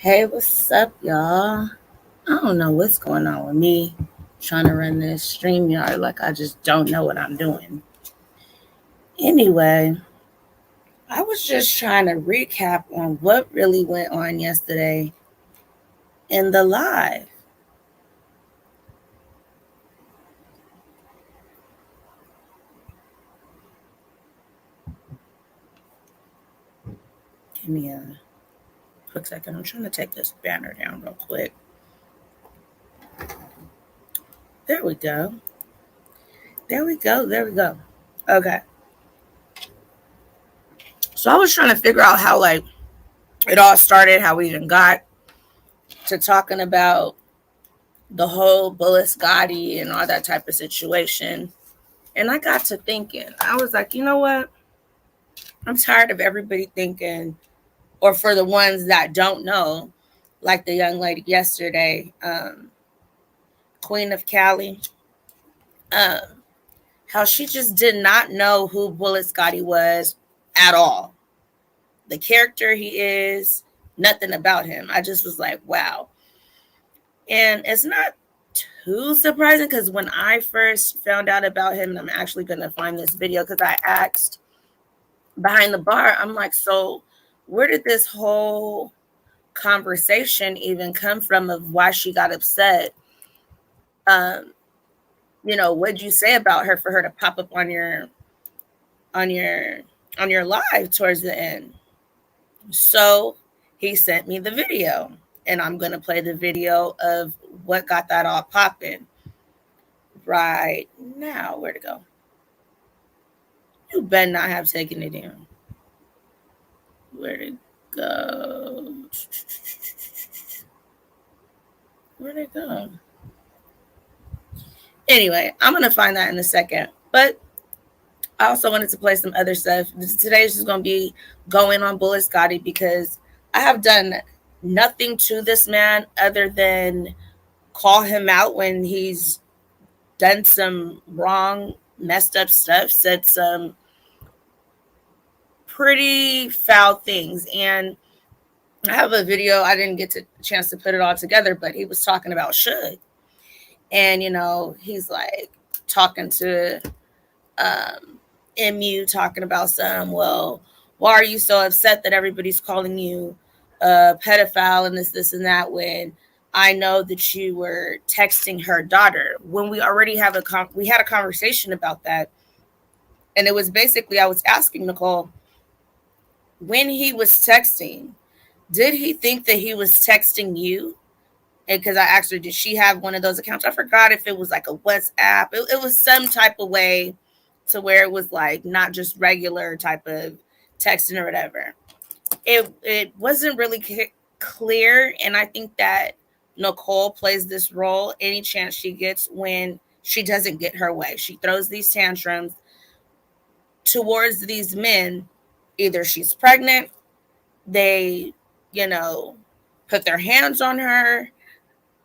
Hey, what's up, y'all? I don't know what's going on with me trying to run this stream yard like I just don't know what I'm doing. Anyway, I was just trying to recap on what really went on yesterday in the live. Give me a quick second. I'm trying to take this banner down real quick. There we go. There we go. There we go. Okay. So I was trying to figure out how it all started, how we even got to talking about the whole Bullis Gotti and all that type of situation. And I got to thinking, I was like, you know what? I'm tired of everybody thinking, or for the ones that don't know, like the young lady yesterday, Queen of Cali, um, how she just did not know who Bullis Gotti was at all. The character he is, nothing about him. I just was like, wow. And it's not too surprising because when I first found out about him, and I'm actually going to find this video because I asked behind the bar, I'm like, so where did this whole conversation even come from of why she got upset? Um, what'd you say about her for her to pop up on your on your live towards the end? So he sent me the video, and I'm gonna play the video of what got that all popping right now. Where'd it go? You better not have taken it in. Where'd it go? Where'd it go? Anyway, I'm going to find that in a second. But I also wanted to play some other stuff. Today's just going to be going on Bullis Gotti because I have done nothing to this man other than call him out when he's done some wrong, messed up stuff, said some pretty foul things. And I have a video. I didn't get a chance to put it all together, but he was talking about Suge. And, he's like talking to MU, talking about well, why are you so upset that everybody's calling you a pedophile and this, and that when I know that you were texting her daughter when we already have we had a conversation about that. And it was basically, I was asking Nicole, when he was texting, did he think that he was texting you? And because I asked her, did she have one of those accounts? I forgot if it was like a WhatsApp. It was some type of way to where it was like not just regular type of texting or whatever. It wasn't really clear. And I think that Nicole plays this role any chance she gets when she doesn't get her way. She throws these tantrums towards these men. Either she's pregnant, they, put their hands on her,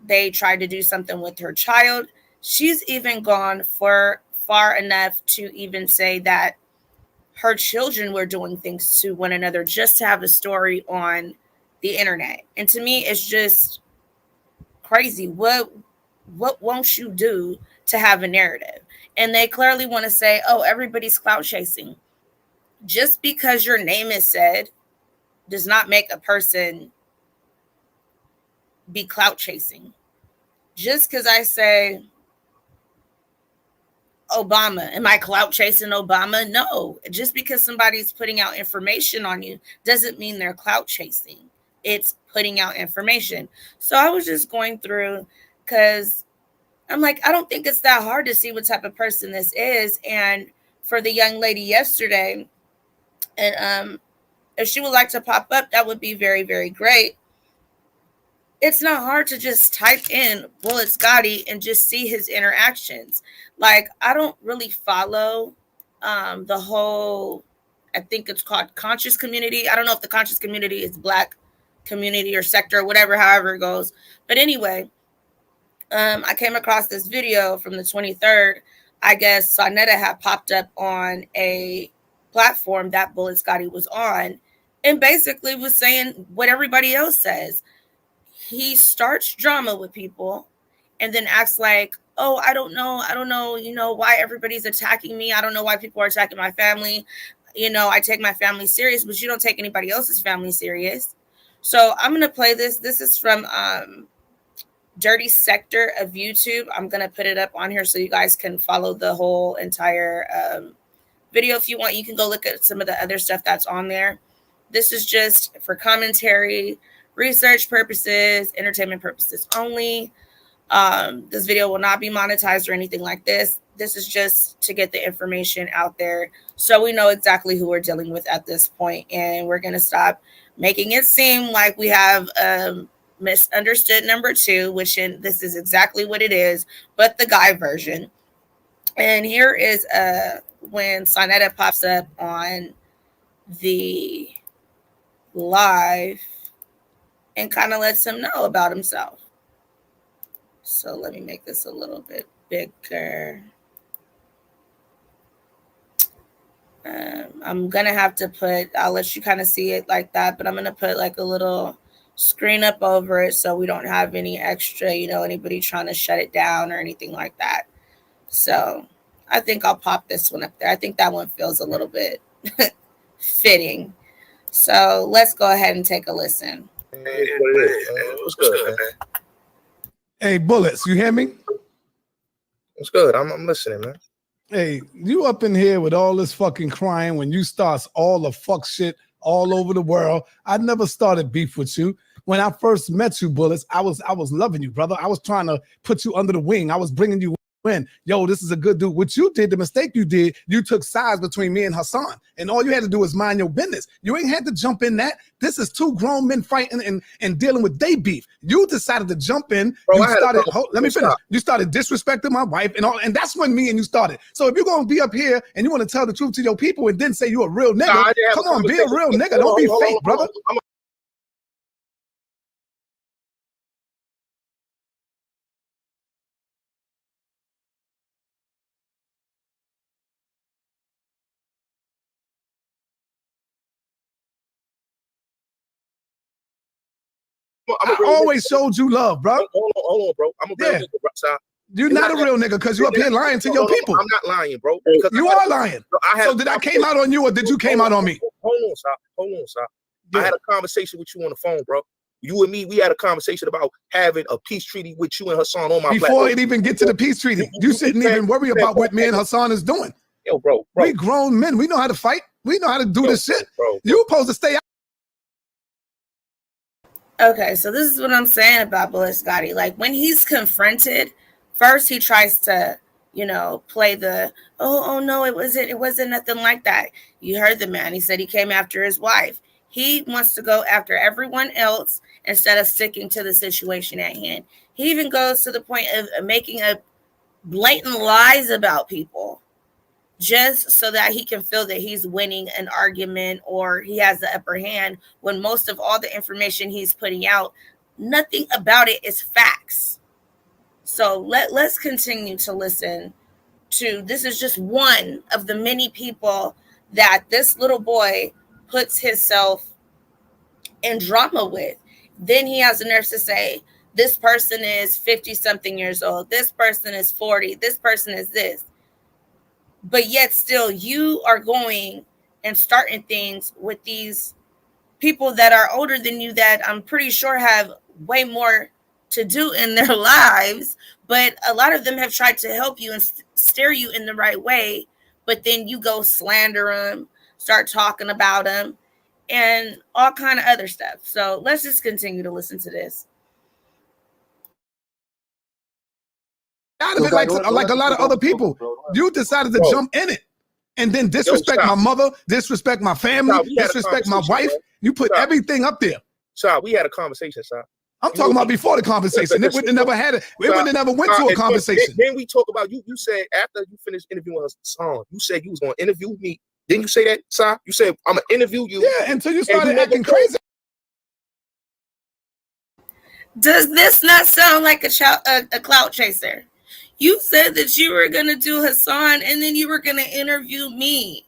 they tried to do something with her child. She's even gone far enough to even say that her children were doing things to one another just to have a story on the internet. And to me, it's just crazy. What won't you do to have a narrative? And they clearly want to say, oh, everybody's clout chasing. Just because your name is said does not make a person be clout chasing. Just because I say Obama, am I clout chasing Obama? No. Just because somebody's putting out information on you doesn't mean they're clout chasing. It's putting out information. So I was just going through because I'm like, I don't think it's that hard to see what type of person this is. And for the young lady yesterday, and if she would like to pop up, that would be very, very great. It's not hard to just type in Bullis Gotti and just see his interactions. Like, I don't really follow the whole, I think it's called conscious community. I don't know if the conscious community is Black community or sector or whatever, however it goes. But anyway, I came across this video from the 23rd. I guess Sonetta had popped up on a platform that Bullis Gotti was on and basically was saying what everybody else says. he starts drama with people and then acts like, oh, I don't know, why everybody's attacking me. I don't know why people are attacking my family. I take my family serious, but you don't take anybody else's family serious. So I'm going to play this. This is from Dirty Sector of YouTube. I'm going to put it up on here so you guys can follow the whole entire video. If you want, you can go look at some of the other stuff that's on there. This is just for commentary, research purposes, entertainment purposes only. This video will not be monetized or anything like this. This is just to get the information out there so we know exactly who we're dealing with at this point. And we're going to stop making it seem like we have misunderstood number 2, this is exactly what it is, but the guy version. And here is when Sonetta pops up on the live and kind of lets him know about himself. So let me make this a little bit bigger. I'm going to have to I'll let you kind of see it like that, but I'm going to put like a little screen up over it so we don't have any extra, anybody trying to shut it down or anything like that. So I think I'll pop this one up there. I think that one feels a little bit fitting. So let's go ahead and take a listen. What's good, man? Hey, Bullets, you hear me? What's good? I'm listening, man. Hey, you up in here with all this fucking crying when you start all the fuck shit all over the world. I never started beef with you. When I first met you, Bullets, I was loving you, brother. I was trying to put you under the wing. I was bringing you in. Yo, this is a good dude. What you did, the mistake you did, you took sides between me and Hassan. And all you had to do was mind your business. You ain't had to jump in that. This is 2 grown men fighting and dealing with they beef. You decided to jump in. Bro, let me finish. You started disrespecting my wife and that's when me and you started. So if you're going to be up here and you want to tell the truth to your people and then say you're a real nigga, come on, be a real nigga. Don't be fake, brother. I always showed you love, bro. Hold on, bro. I'm a real nigga, bro. So you're not a real nigga because you're up here lying to your people. I'm not lying, bro. You are lying. So did I came out on you or did you came out on me? Hold on, sir. I had a conversation with you on the phone, bro. You and me, we had a conversation about having a peace treaty with you and Hassan on my Before platform. it even get to the peace treaty, you shouldn't even worry about what me and Hassan is doing. Yo, bro. We grown men. We know how to fight. We know how to do this shit. Bro. You supposed to stay out. Okay, so this is what I'm saying about Bullet Scotty. Like when he's confronted, first he tries to, play the, oh no, it wasn't nothing like that. You heard the man. He said he came after his wife. He wants to go after everyone else instead of sticking to the situation at hand. He even goes to the point of making a blatant lies about people just so that he can feel that he's winning an argument or he has the upper hand, when most of all the information he's putting out, nothing about it is facts. So let's continue to listen to, this is just one of the many people that this little boy puts himself in drama with. Then he has the nerve to say, this person is 50 something years old. This person is 40. This person is this. But yet still you are going and starting things with these people that are older than you that I'm pretty sure have way more to do in their lives. But a lot of them have tried to help you and steer you in the right way. But then you go slander them, start talking about them, and all kind of other stuff. So let's just continue to listen to this. Out of it like a lot of other people. You decided to jump in it and then disrespect my mother, disrespect my family, disrespect my wife. You put everything up there. Sir, we had a conversation, sir. I'm talking about before the conversation. It would have never had it. It would have never went to a conversation. Then we talk about you said after you finished interviewing Hassan, you said you was going to interview me. Didn't you say that, sir? You said I'm going to interview you. Yeah, until you started acting crazy. Does this not sound like a clout chaser? You said that you were going to do Hassan and then you were going to interview me.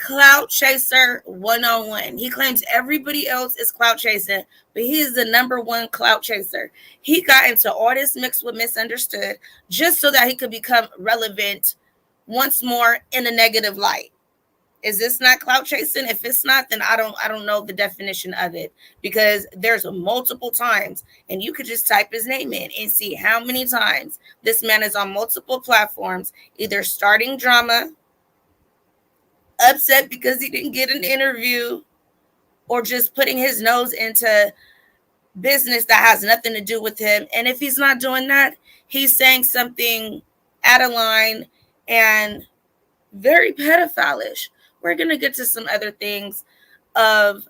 Clout Chaser 101. He claims everybody else is clout chasing, but he is the number one clout chaser. He got into all this mixed with misunderstood just so that he could become relevant once more in a negative light. Is this not clout chasing? If it's not, then I don't know the definition of it, because there's multiple times, and you could just type his name in and see how many times this man is on multiple platforms, either starting drama, upset because he didn't get an interview, or just putting his nose into business that has nothing to do with him. And if he's not doing that, he's saying something out of line and very pedophile-ish. We're going to get to some other things of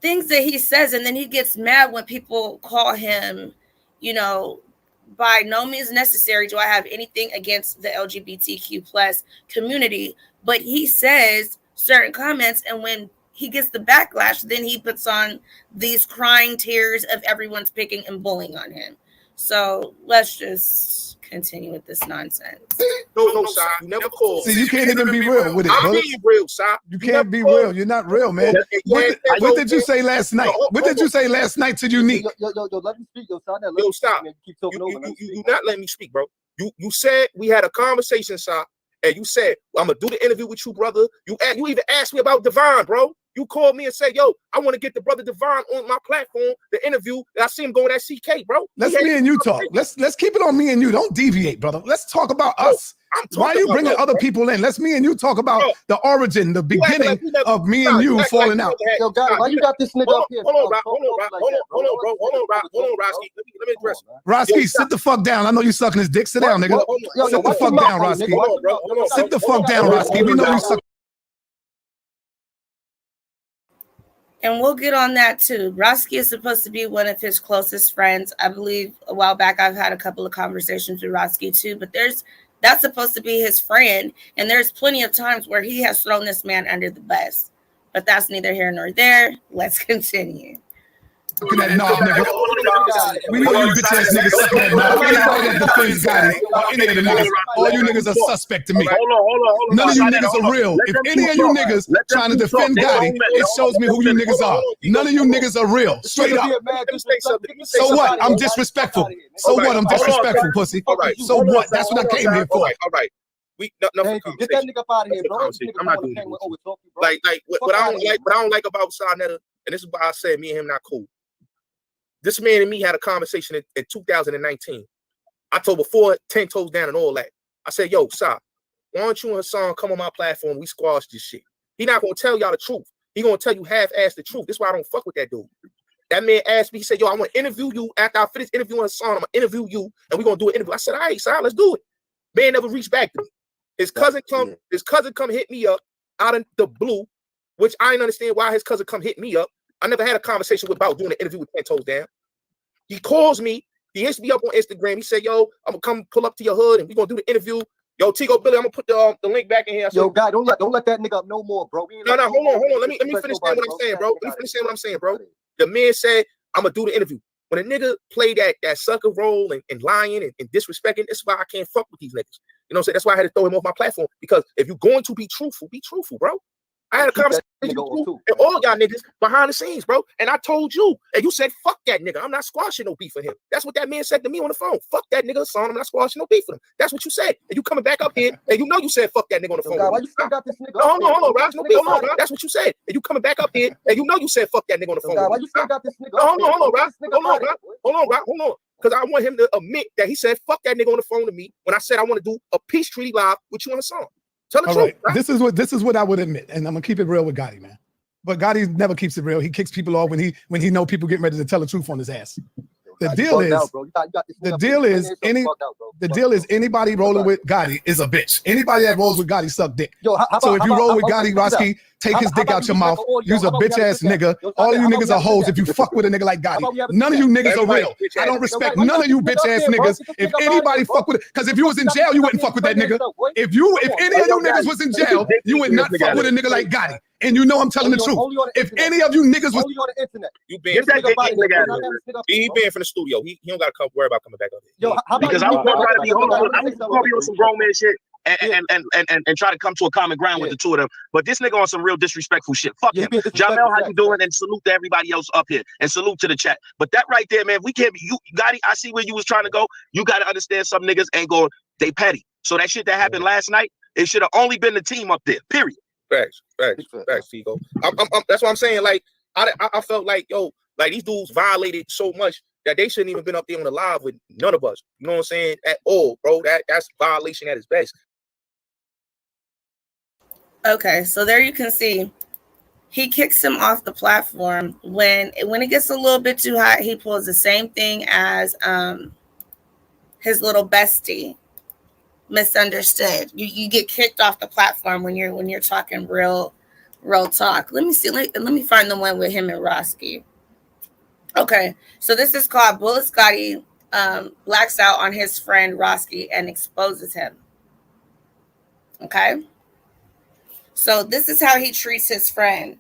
things that he says, and then he gets mad when people call him, by no means necessary do I have anything against the LGBTQ plus community, but he says certain comments, and when he gets the backlash, then he puts on these crying tears of everyone's picking and bullying on him. So let's just continue with this nonsense. No, Si. You never called. See, you can't even be real with it, I'm brother. being real, Si. You can't be real. You're not real, man. What did you say last night? What did you say last night to Unique? Yo, let me speak. Yo, stop. You not letting me speak, bro. You said we had a conversation, Si, and you said, I'm going to do the interview with you, brother. You even asked me about Devon, bro. You called me and said, yo, I want to get the brother Devon on my platform, the interview. And I see him going at CK, bro. Let's me and you talk. Let's keep it on me and you. Don't deviate, brother. Let's talk about us. Why are you bringing other people in? Let's me and you talk about the origin, the beginning of me and you falling out. Yo, guys, why you got this nigga up here? Hold on, Roski. Let me address Roski, sit the fuck down. I know you sucking his dick. Sit down, nigga. Sit the fuck down, Roski. Sit the fuck down, Roski. We know you suck. And we'll get on that too. Roski is supposed to be one of his closest friends. I believe a while back I've had a couple of conversations with Roski too, but that's supposed to be his friend. And there's plenty of times where he has thrown this man under the bus. But that's neither here nor there. Let's continue. Look at that knob, nigga. We know you bitch ass niggas sucking that knob. Anybody that defends Gotti or any of the niggas, all you niggas are suspect to me. None of you niggas are real. If any of you niggas trying to defend Gotti, it shows me who you niggas are. None of you niggas are real. Straight up. So what? I'm disrespectful. So what? I'm disrespectful, pussy. So what? That's what I came here for. All right. Get that nigga out of here, bro. I'm not doing it. Like what I don't like about Sarnetta, and this is why I said me and him not cool. This man and me had a conversation in 2019. I told before 10 toes down and all that. I said, yo, Si, why don't you and Hassan come on my platform? We squash this shit. He not gonna tell y'all the truth. He gonna tell you half-ass the truth. This is why I don't fuck with that dude. That man asked me, he said, yo, I want to interview you. After I finish interviewing Hassan, I'm gonna interview you and we're gonna do an interview. I said, all right, Si, let's do it. Man never reached back to me. His cousin come hit me up out of the blue, which I didn't understand why his cousin come hit me up. I never had a conversation about doing an interview with 10 toes down. He calls me. He hits me up on Instagram. He said, yo, I'm going to come pull up to your hood and we're going to do the interview. Yo, Tigo Billy, I'm going to put the link back in here. Yo, guy, don't let that nigga up no more, bro. No, hold on. Let me finish saying what I'm saying, bro. Let me finish saying what I'm saying, bro. The man said, I'm going to do the interview. When a nigga play that sucker role and lying and disrespecting, that's why I can't fuck with these niggas. You know what I'm saying? That's why I had to throw him off my platform. Because if you're going to be truthful, bro. I had a conversation with you and all y'all niggas behind the scenes, bro. And I told you, and you said, fuck that nigga. I'm not squashing no beef for him. That's what that man said to me on the phone. Fuck that nigga, son. I'm not squashing no beef for him. That's what you said. And you coming back up here, and you know you said fuck that nigga on the phone. God, why you still got this nigga? Hold on, Ross. No beef, hold on. That's what you said. And you coming back up here, and you know you said fuck that nigga on the phone. God, why you still got this nigga? Hold on, Ross. Hold on. Because I want him to admit that he said fuck that nigga on the phone to me when I said I want to do a peace treaty live with you on the song. Tell the truth. Right? This is what I would admit, and I'm gonna keep it real with Gotti, man. But Gotti never keeps it real. He kicks people off when he know people getting ready to tell the truth on his ass. The deal is anybody rolling with Gotti is a bitch. Anybody that rolls with Gotti suck dick. So if you roll with Gotti, Roski, take his dick out your mouth. You's a bitch ass nigga. All of you niggas are hoes if you fuck with a nigga like Gotti. None of you niggas are real. I don't respect none of you bitch ass niggas. If anybody fuck with it, because if you was in jail, you wouldn't fuck with that nigga. If any of you niggas was in jail, you would not fuck with a nigga like Gotti. And you know I'm telling the truth. If any of you niggas was you banned from he banned from the studio. He don't gotta worry about coming back up here. Because I was gonna try to be on some grown man shit. and try to come to a common ground with the two of them. But this nigga on some real disrespectful shit. Fuck him. Jamel, how you doing? And salute to everybody else up here. And salute to the chat. But that right there, man, we can't be you Gotti, I see where you was trying to go. You gotta understand some niggas ain't going, they petty. So that shit that happened last night, it should have only been the team up there. Period. Facts, Figo. That's what I'm saying. Like, I felt like, yo, like these dudes violated so much that they shouldn't even been up there on the live with none of us. You know what I'm saying? At all, bro. That's violation at its best. Okay, so there you can see he kicks him off the platform. When it gets a little bit too hot, he pulls the same thing as his little bestie, Misunderstood. You get kicked off the platform when you're talking real talk. Let me see. Let me find the one with him and Roski. Okay, so this is called Bullet Gotti blacks out on his friend Roski and exposes him. Okay, so this is how he treats his friend.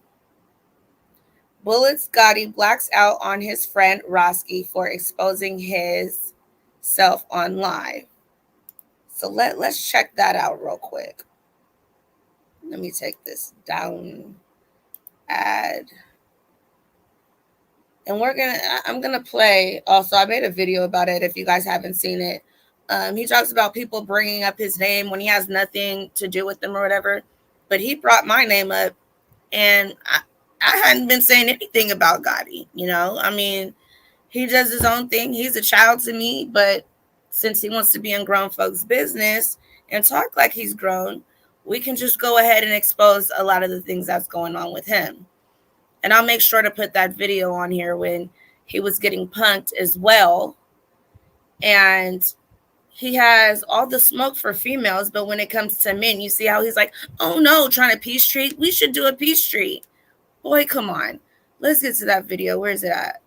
Bullet Gotti blacks out on his friend Roski for exposing his self on live. So let's check that out real quick. Let me take this down. Add. And I'm gonna play. Also, I made a video about it if you guys haven't seen it. He talks about people bringing up his name when he has nothing to do with them or whatever. But he brought my name up, and I hadn't been saying anything about Gotti. You know, I mean, he does his own thing. He's a child to me, but since he wants to be in grown folks' business and talk like he's grown, we can just go ahead and expose a lot of the things that's going on with him. And I'll make sure to put that video on here when he was getting punked as well. And he has all the smoke for females, but when it comes to men, you see how he's like, oh no, trying to peace treat? We should do a peace treat. Boy, come on. Let's get to that video. Where is it at?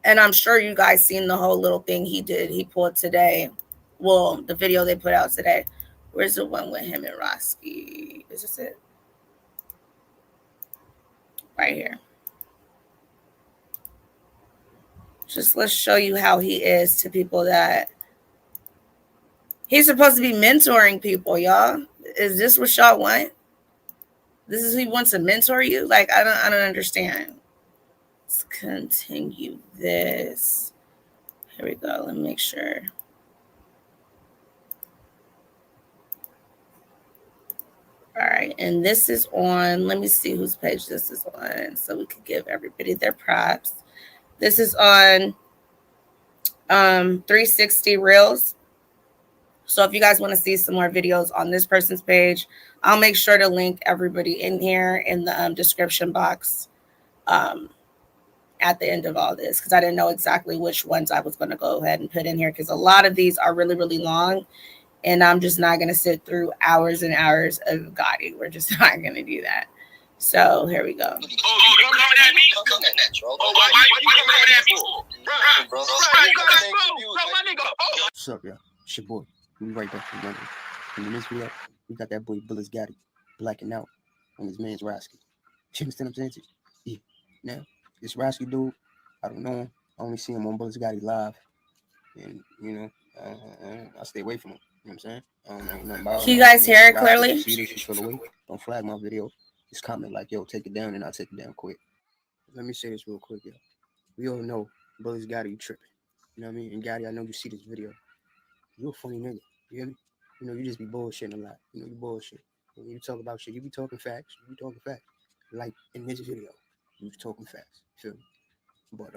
And I'm sure you guys seen the whole little thing he did. He pulled today. Well, the video they put out today. Where's the one with him and Roski? Is this it? Right here. Just let's show you how he is to people that he's supposed to be mentoring people, y'all. Is this what y'all want? This is who wants to mentor you? Like, I don't understand. Let's continue this. Here we go. Let me make sure. All right, and this is on, let me see whose page this is on so we could give everybody their props. This is on 360 Reels. So if you guys want to see some more videos on this person's page, I'll make sure to link everybody in here in the description box at the end of all this, because I didn't know exactly which ones I was going to go ahead and put in here, because a lot of these are really, really long. And I'm just not going to sit through hours and hours of Gotti. We're just not going to do that. So here we go. Oh, you coming at me? Oh, why you coming at me? Bro, my nigga. What's up, y'all? It's your boy. We right back from London. And in this video, we got that boy Bullet Gotti blacking out on his man's Roski. You understand what I'm saying? Yeah. Now, this Roski dude, I don't know him. I only see him on Bullet Gotti live. And, you know, I stay away from him. You know what I'm saying? I don't know nothing about him. Can you guys hear it clearly? See this, you feel away. Don't flag my video. Just comment like, yo, take it down, and I'll take it down quick. Let me say this real quick, yo. We all know Bullet Gotti, you tripping. You know what I mean? And Gotti, I know you see this video. You a funny nigga. You hear me? You know, you just be bullshitting a lot. You know, you bullshit. When you talk about shit, you be talking facts. You be talking facts. Like in this video, you was talking facts. You feel me? But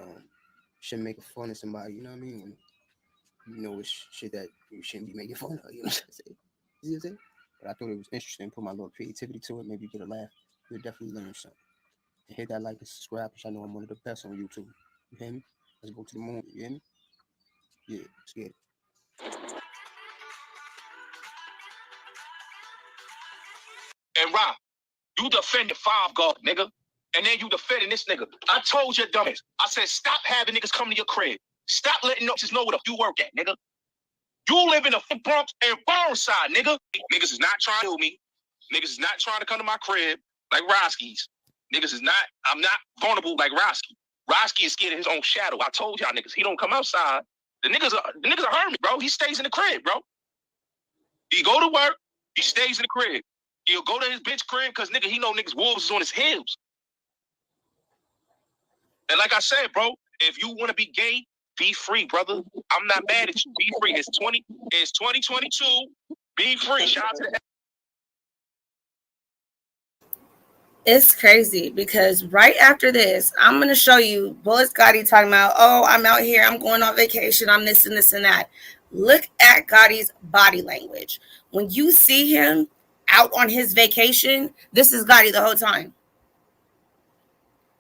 shouldn't make fun of somebody, you know what I mean? When you know it's shit that you shouldn't be making fun of, you know what I'm saying? You see what I'm saying? But I thought it was interesting, put my little creativity to it, maybe you get a laugh. You'll definitely learn something. And hit that like and subscribe, because I know I'm one of the best on YouTube. You hear me? Let's go to the moon, you hear me? Yeah, let's get it. And Rob, you defended Five God, nigga. And then you defending this nigga. I told your dumbass. I said, stop having niggas come to your crib. Stop letting niggas know where the you work at, nigga. You live in the Bronx and Burnside, nigga. Niggas is not trying to do me. Niggas is not trying to come to my crib like Roski's. Niggas is not, I'm not vulnerable like Roski. Roski is scared of his own shadow. I told y'all niggas, he don't come outside. The niggas are hermit, bro. He stays in the crib, bro. He go to work. He stays in the crib. He'll go to his bitch crib because nigga, he know niggas wolves is on his heels. And like I said, bro, if you want to be gay, be free, brother. I'm not mad at you. Be free. It's 2022. Be free. Shout out to the. It's crazy because right after this, I'm going to show you Bullet Gotti talking about, oh, I'm out here, I'm going on vacation, I'm this and this and that. Look at Gotti's body language. When you see him out on his vacation, this is Gotti the whole time.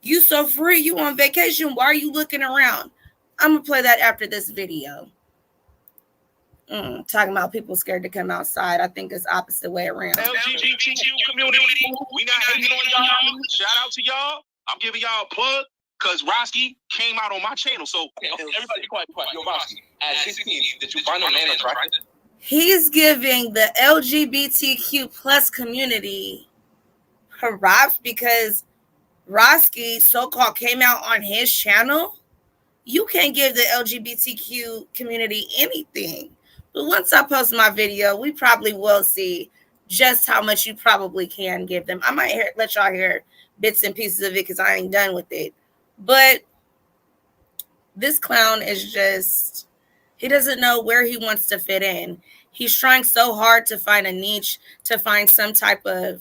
You so free, you on vacation, why are you looking around? I'm going to play that after this video. Talking about people scared to come outside. I think it's opposite way around. LGBTQ community, we not hating on y'all. Shout out to y'all. I'm giving y'all a plug because Roski came out on my channel. So everybody be quiet. Yo, Roski, at 16, did you find a man attractive? He's giving the LGBTQ plus community props because Roski so-called came out on his channel. You can't give the LGBTQ community anything. But once I post my video, we probably will see just how much you probably can give them. I might let y'all hear bits and pieces of it because I ain't done with it. But this clown is just, he doesn't know where he wants to fit in. He's trying so hard to find a niche, to find some type of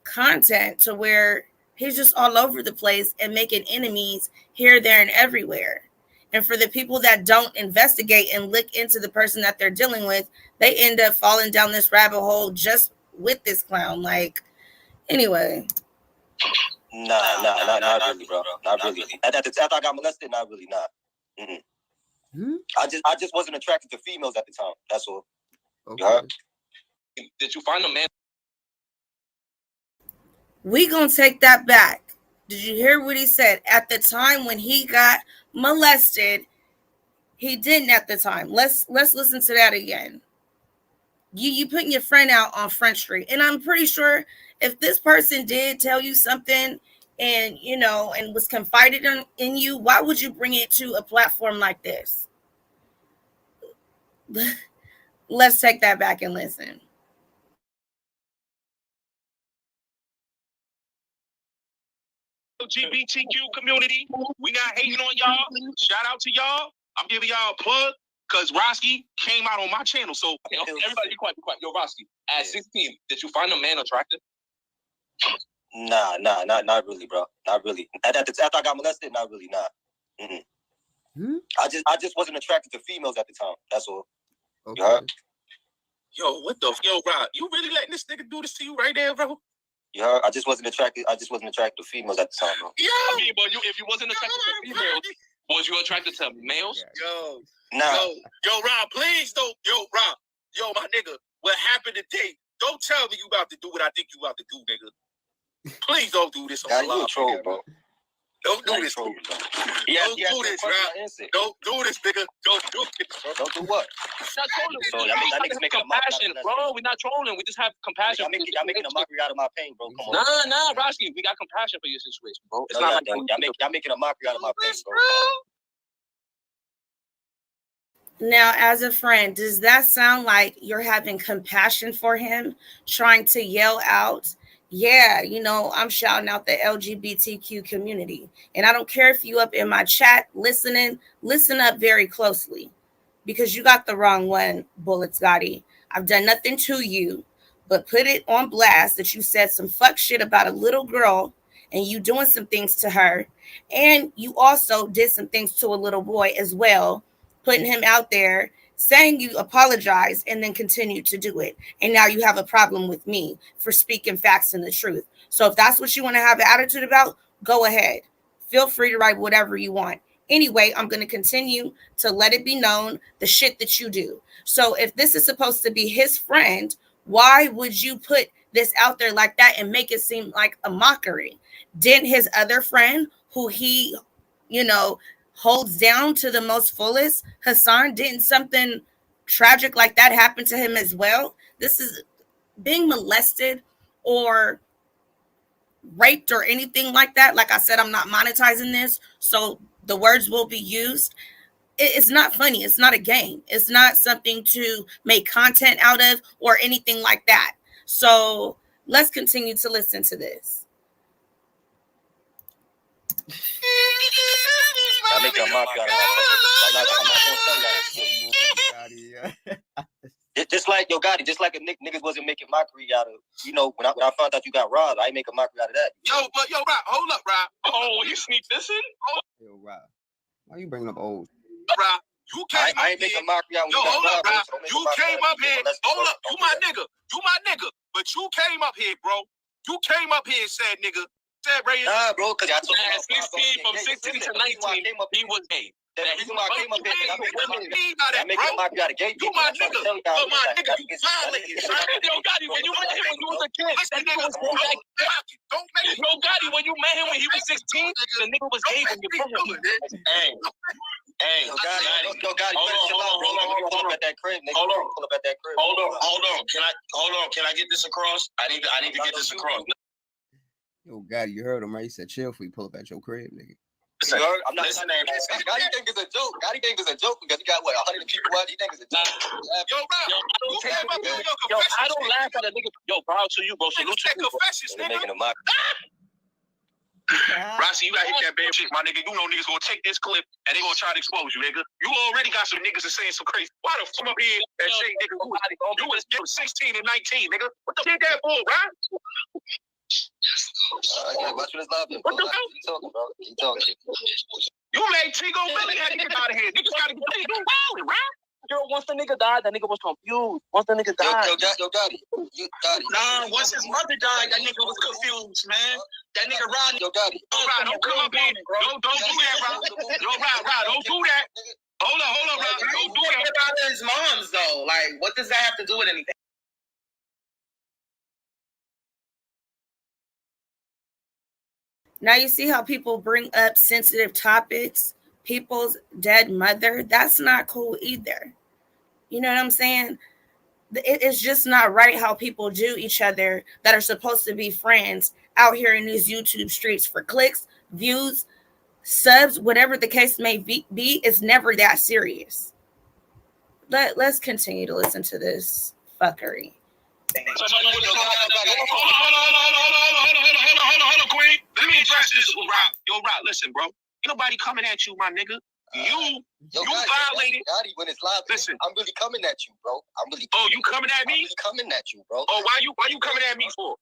content to where he's just all over the place and making enemies here, there, and everywhere. And for the people that don't investigate and look into the person that they're dealing with, they end up falling down this rabbit hole just with this clown. Like, anyway. Nah, not really, bro. Not really. After I got molested, not really, nah. I just wasn't attracted to females at the time. That's all. Okay. You heard? Did you find a man? We gonna take that back. Did you hear what he said? At the time when he got molested, he didn't at the time. Let's listen to that again. You putting your friend out on Front Street. And I'm pretty sure if this person did tell you something and, you know, and was confided in you, why would you bring it to a platform like this? Let's take that back and listen. LGBTQ community, we not hating on y'all. Shout out to y'all. I'm giving y'all a plug because Roski came out on my channel. So everybody be quiet. Yo, Roski, at 16, did you find a man attractive? Nah, not really, bro. Not really. After I got molested, not really, nah. I just wasn't attracted to females at the time. That's all. Okay. You heard? Yo, Rob, you really letting this nigga do this to you right there, bro? You heard? I just wasn't attracted to females at the time, bro. Yeah. I mean, but if you wasn't attracted to females, was you attracted to males? Yo. Nah. Yo, Rob, please don't. Yo, Rob. Yo, my nigga, what happened today? Don't tell me you about to do what I think you about to do, nigga. Please don't do this on the live, troll, bro. Don't do this, bro. Don't do this, Rob. Don't do this, nigga. Don't do this, bro. Don't do what? Not trolling. So y'all niggas making a compassion, bro. We're not trolling. We just have compassion. Y'all making a mockery out of my pain, bro. Come on. Nah, Roski. We got compassion for your situation, bro. It's not like y'all making a mockery out of my pain, bro. Now, as a friend, does that sound like you're having compassion for him, trying to yell out, yeah, you know, I'm shouting out the LGBTQ community. And I don't care if you up in my chat listening, listen up very closely because you got the wrong one, Bullets Gotti. I've done nothing to you, but put it on blast that you said some fuck shit about a little girl and you doing some things to her. And you also did some things to a little boy as well, putting him out there, saying you apologize and then continue to do it. And now you have a problem with me for speaking facts and the truth. So if that's what you want to have an attitude about, go ahead. Feel free to write whatever you want. Anyway, I'm going to continue to let it be known the shit that you do. So if this is supposed to be his friend, why would you put this out there like that and make it seem like a mockery? Didn't his other friend, who he, you know, holds down to the most fullest, Hassan, didn't something tragic like that happen to him as well? This is being molested or raped or anything like that. Like I said, I'm not monetizing this, so the words will be used. it's not funny. It's not a game. It's not something to make content out of or anything like that. So let's continue to listen to this. I make a mockery out of that. Just like yo Gotti, just like a niggas wasn't making mockery out of, you know, when I found out you got robbed, I make a mockery out of that. Yo, but yo, Rob, hold up, Rob. Oh, you sneak this in? Yo, Rob, why you bringing up old? Rob, you came I up ain't make here. a mockery out. Yo, hold up, Rob. You came up here. Hold up, you my nigga. You my nigga. But you came up here, bro. You came up here and said, nigga. Said Ray. Nah, bro, because I told you 16 from 16 to 19, he was gay. That's the reason why I came up here. I make a mockery out of gay You my nigga. But my nigga, you violated, son. Yo, Gotti, when you met him when you was a kid, that nigga was gay. Don't make it. Yo, Gotti, when you met him when he was 16, the nigga was gay when you met him. Hey, Yo, Gotti, you better chill out, bro. Pull up at that crib, nigga. Hold on. Pull up at that crib. Hold on. Can I get this across? I need to get this across. Yo, Gotti, you heard him, right? He said, chill before you pull up at your crib, nigga. Listen, I'm not listening. Gotti think it's a joke. Gotti think it's a joke because he got, what, 100 people out? He think it's a joke. Yo, Rob, I don't laugh at a nigga. Yo, bow to you, bro. Salute to you, bro. They're making a mock. Rossi, you gotta hit that bam shit, my nigga. You know niggas gonna take this clip and they gonna try to expose you, nigga. You already got some niggas that saying some crazy. Why the fuck up here and say, nigga, you was 16 and 19, nigga? What the fuck that for, right? Watch what it's laughing. What the hell? Keep talking, bro. Keep talking. You made Tigo really had to get out of here. Niggas gotta get out, right? Yo, once the nigga died, that nigga was confused. Once the nigga died. Yo, Gotti. Nah, once his mother died, that nigga was confused, man. That nigga Rodney. Yo, Gotti. Yo, Rod, don't come up here. Don't do that, Rod. Yo, Rod, don't do that. Hold on, Rod. Don't do that. About his moms, though. Like, what does that have to do with anything? Now you see how people bring up sensitive topics, people's dead mother. That's not cool either. You know what I'm saying? It is just not right how people do each other that are supposed to be friends out here in these YouTube streets for clicks, views, subs, whatever the case may be. It's never that serious. Let's continue to listen to this fuckery. Hold on, Queen. Let me address this with Rob. Yo, Rob, listen, bro. Ain't nobody coming at you, my nigga. You violated. Gotti, when it's live, listen, I'm really coming at you, bro. You coming at me? I'm really coming at you, bro. Oh, why you coming at me for?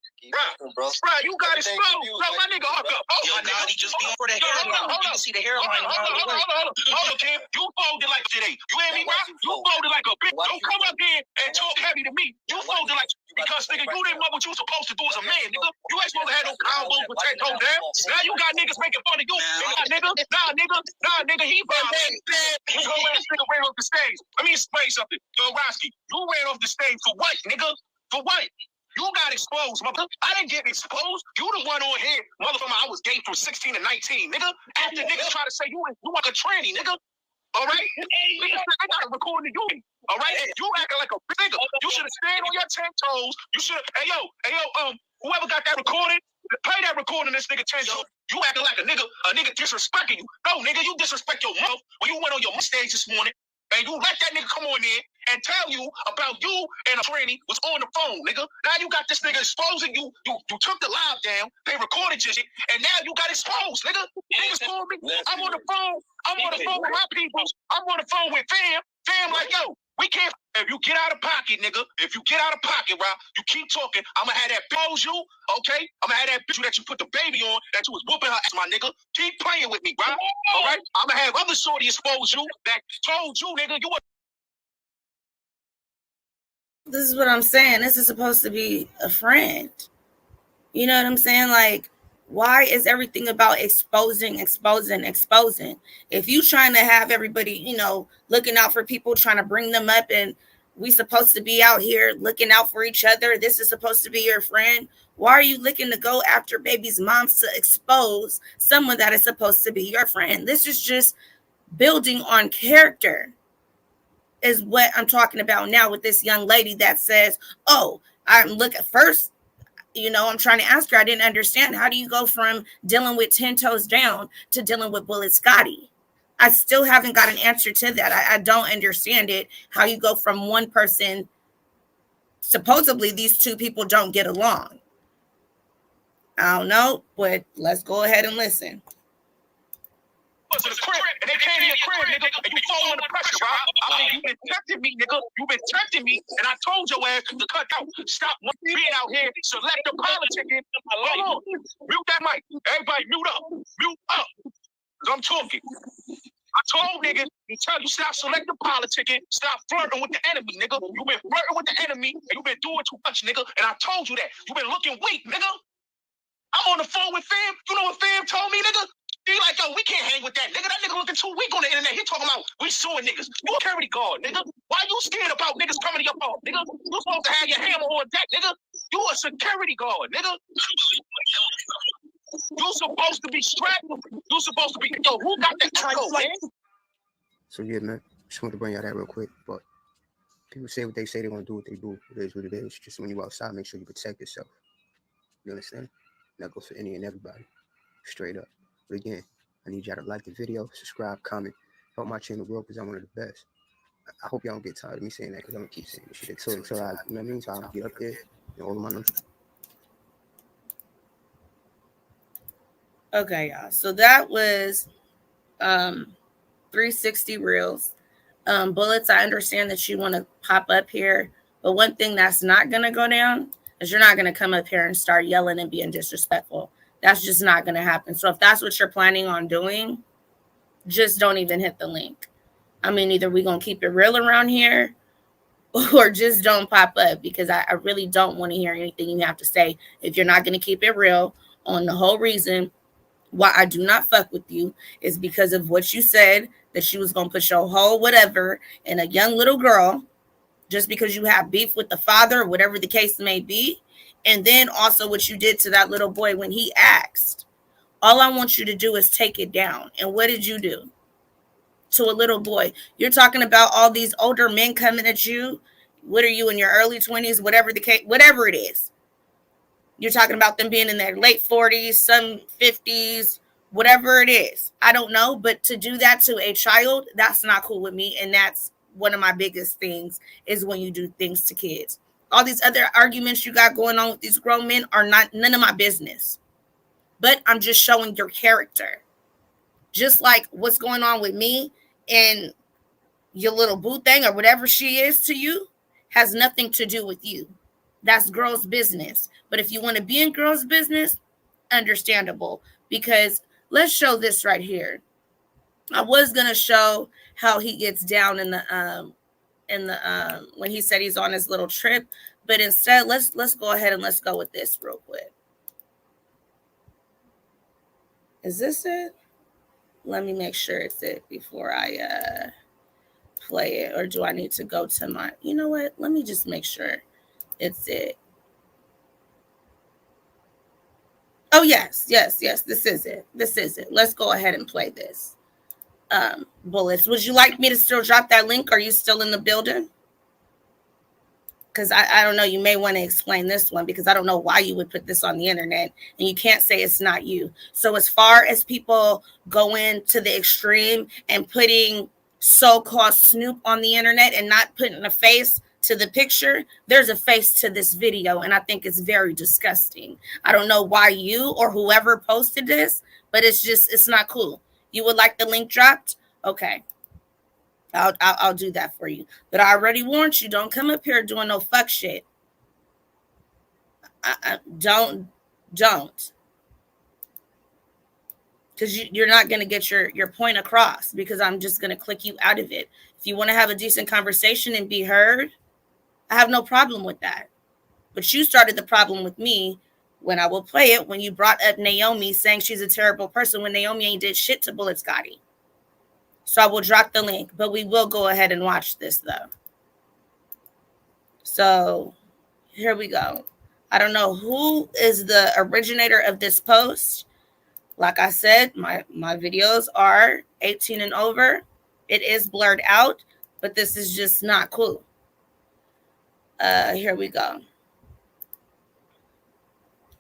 Bro, you got exposed. Bro, my nigga, hold up. Yo, Gotti, just be for the hairline. You see the hairline. Hold on, Kim. You folded like today. You hear me, bro? You folded like a bitch. Don't come up here and talk heavy to me. You folded like, because, nigga, you didn't know what you were supposed to do as a man, nigga. You ain't supposed to have no combos with 10 toes down. Now you got niggas making fun of you. Nah, nigga, he violated. This nigga ran off the stage. Let me explain something. Yo, Roski, you ran off the stage for what, nigga? For what? You got exposed, motherfucker. I didn't get exposed. You the one on here, motherfucker. I was gay from 16 to 19, nigga. After niggas try to say you like a tranny, nigga. All right? I got a recording of you. All right? You acting like a nigga. You should have stayed on your 10 toes. You should have. Hey, yo, whoever got that recording, play that recording, this nigga 10 toes. You acting like a nigga disrespecting you. No, nigga, you disrespect your mouth when you went on your stage this morning and you let that nigga come on in and tell you about you and a tranny was on the phone, nigga. Now you got this nigga exposing you. You took the live down. They recorded your shit, and now you got exposed, nigga. Niggas called me. I'm on the phone. I'm on the phone with my people. I'm on the phone with fam. Fam, like, yo, we can't. If you get out of pocket, nigga, Rob, you keep talking. I'ma have that expose you, okay? I'ma have that bitch that you put the baby on, that you was whooping her ass, my nigga. Keep playing with me, bro. All right? I'ma have other shorty expose you that told you, nigga, you were. This is what I'm saying. This is supposed to be a friend. You know what I'm saying? Like, why is everything about exposing? If you trying to have everybody, looking out for people, trying to bring them up, and we supposed to be out here looking out for each other, this is supposed to be your friend. Why are you looking to go after baby's moms to expose someone that is supposed to be your friend? This is just building on character is what I'm talking about now with this young lady that says, oh, I'm looking first. I'm trying to ask her. I didn't understand. How do you go from dealing with 10 toes down to dealing with Bullet Scotty? I still haven't got an answer to that. I don't understand it. How you go from one person, supposedly these two people don't get along. I don't know, but let's go ahead and listen. To the crib, and they came to your crib, nigga, and you falling under pressure, right? I mean, you been tempting me, nigga. You been tempting me, and I told your ass to cut out. Stop being out here selective politicking. Hold on, mute that mic. Everybody, mute up, cause I'm talking. I told niggas to tell you stop selective politicking, stop flirting with the enemy, nigga. You been flirting with the enemy, and you been doing too much, nigga. And I told you that. You been looking weak, nigga. I'm on the phone with Fam. You know what Fam told me, nigga? He like, yo, we can't hang with that nigga. That nigga looking too weak on the internet. He talking about we suing niggas. You a security guard, nigga. Why you scared about niggas coming to your phone, nigga? You supposed to have your hammer on deck, nigga. You a security guard, nigga. You supposed to be strapped. You supposed to be, yo, who got that title, man? So yeah, man. Just want to bring y'all that real quick. But people say what they say, they want to do what they do. It is what it is. Just when you outside, make sure you protect yourself. You understand? That goes for any and everybody. Straight up. But again, I need y'all to like the video, subscribe, comment, help my channel grow because I'm one of the best. I hope y'all don't get tired of me saying that because I'm going to keep saying this shit until I, you know what I mean? So I'll get up there and all of my numbers. Okay, y'all. So that was 360 reels. Bullets, I understand that you want to pop up here, but one thing that's not going to go down is you're not going to come up here and start yelling and being disrespectful. That's just not going to happen. So if that's what you're planning on doing, just don't even hit the link. I mean, either we're going to keep it real around here or just don't pop up, because I really don't want to hear anything you have to say if you're not going to keep it real on the whole reason why I do not fuck with you is because of what you said, that she was going to put your whole whatever in a young little girl just because you have beef with the father or whatever the case may be. And then also what you did to that little boy when he asked. All I want you to do is take it down. And what did you do to a little boy? You're talking about all these older men coming at you. What are you, in your early 20s, whatever the case, whatever it is. You're talking about them being in their late 40s, some 50s, whatever it is. I don't know. But to do that to a child, that's not cool with me. And that's one of my biggest things, is when you do things to kids. All these other arguments you got going on with these grown men are none of my business. But I'm just showing your character. Just like what's going on with me and your little boo thing or whatever she is to you has nothing to do with you. That's girls' business. But if you want to be in girls' business, understandable. Because let's show this right here. I was gonna show how he gets down in the when he said he's on his little trip, but instead let's go ahead and let's go with this real quick. Is this it? Let me make sure it's it before I play it, or do I need to go to my, you know what? Let me just make sure it's it. Oh, yes. This is it. Let's go ahead and play this. Bullets, would you like me to still drop that link? Are you still in the building? Because I don't know, you may want to explain this one, because I don't know why you would put this on the internet, and you can't say it's not you. So as far as people going to the extreme and putting so-called Snoop on the internet and not putting a face to the picture, there's a face to this video, and I think it's very disgusting. I don't know why you or whoever posted this, but it's not cool. You would like the link dropped? Okay. I'll do that for you. But I already warned you, don't come up here doing no fuck shit. Don't. Because you're not going to get your point across, because I'm just going to click you out of it. If you want to have a decent conversation and be heard, I have no problem with that. But you started the problem with me when I will play it, when you brought up Naomi saying she's a terrible person when Naomi ain't did shit to Bullets Gotti. So I will drop the link, but we will go ahead and watch this, though. So here we go. I don't know who is the originator of this post. Like I said, my videos are 18 and over. It is blurred out, but this is just not cool. Here we go.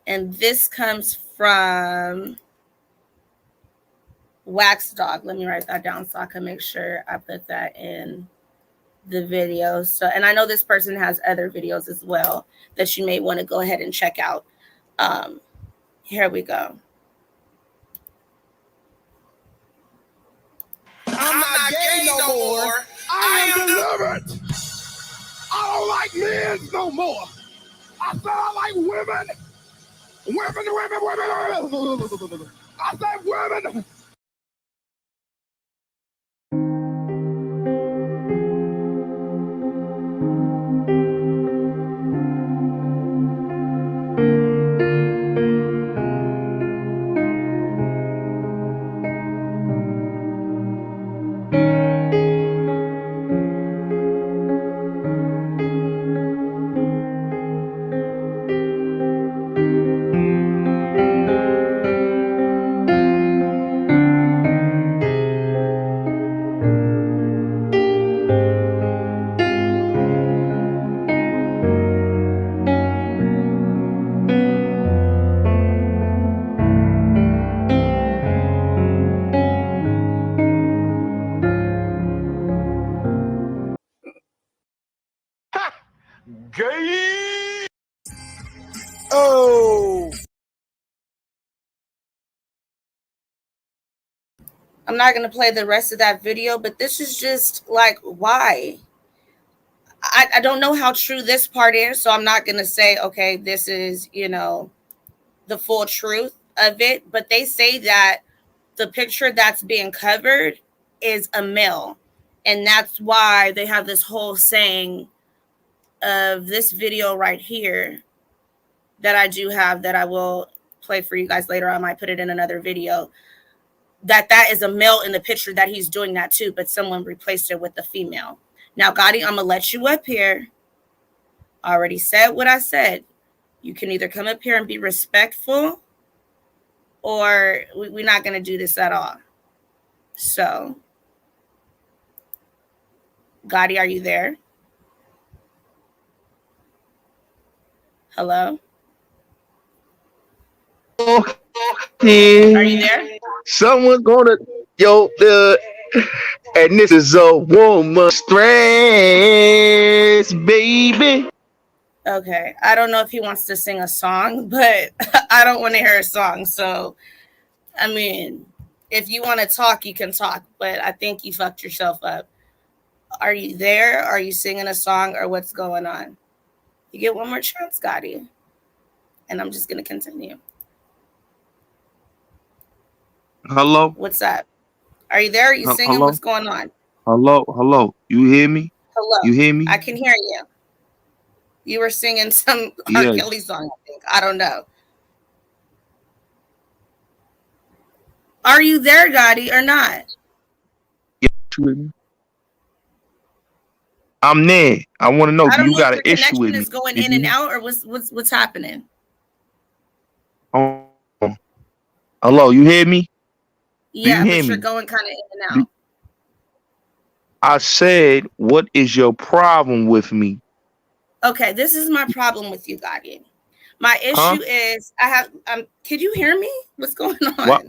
And this comes from Wax Dog. Let me write that down so I can make sure I put that in the video. So, and I know this person has other videos as well that you may want to go ahead and check out. Here we go. I'm not gay no more. I am delivered. I don't like men no more. I said I like women. Women. I said women. Gay. Oh. I'm not going to play the rest of that video, but this is just like, why? I don't know how true this part is, so I'm not going to say, okay, this is, you know, the full truth of it. But they say that the picture that's being covered is a male. And that's why they have this whole saying of this video right here that I do have that I will play for you guys later. I might put it in another video. That is a male in the picture that he's doing that too, but someone replaced it with a female. Now, Gotti, I'm going to let you up here. I already said what I said. You can either come up here and be respectful, or we're not going to do this at all. So, Gotti, are you there? Hello? Okay. Are you there? Someone's gonna and this is a woman stress, baby. Okay. I don't know if he wants to sing a song, but I don't want to hear a song. So, I mean, if you want to talk, you can talk, but I think you fucked yourself up. Are you there? Are you singing a song, or what's going on? You get one more chance, Gotti. And I'm just going to continue. Hello? What's up? Are you there? Are you singing? Hello? What's going on? Hello? You hear me? Hello? You hear me? I can hear you. You were singing some R. Yes. Kelly song, I think. I don't know. Are you there, Gotti, or not? Yeah, you with me? I'm there. I want to know, do you got an issue with me? Is going in and out, or what's happening? Oh. Hello, you hear me? Yeah, but you're going kind of in and out. I said, what is your problem with me? Okay, this is my problem with you, Gotti. My issue is can you hear me? What's going on? What?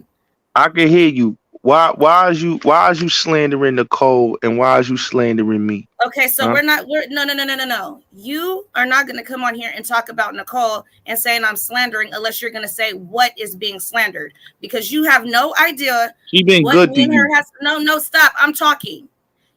I can hear you. Why is you slandering Nicole, and why is you slandering me? Okay, so no. You are not going to come on here and talk about Nicole and saying I'm slandering unless you're going to say what is being slandered, because you have no idea. She been what good me to and her you. No, stop. I'm talking.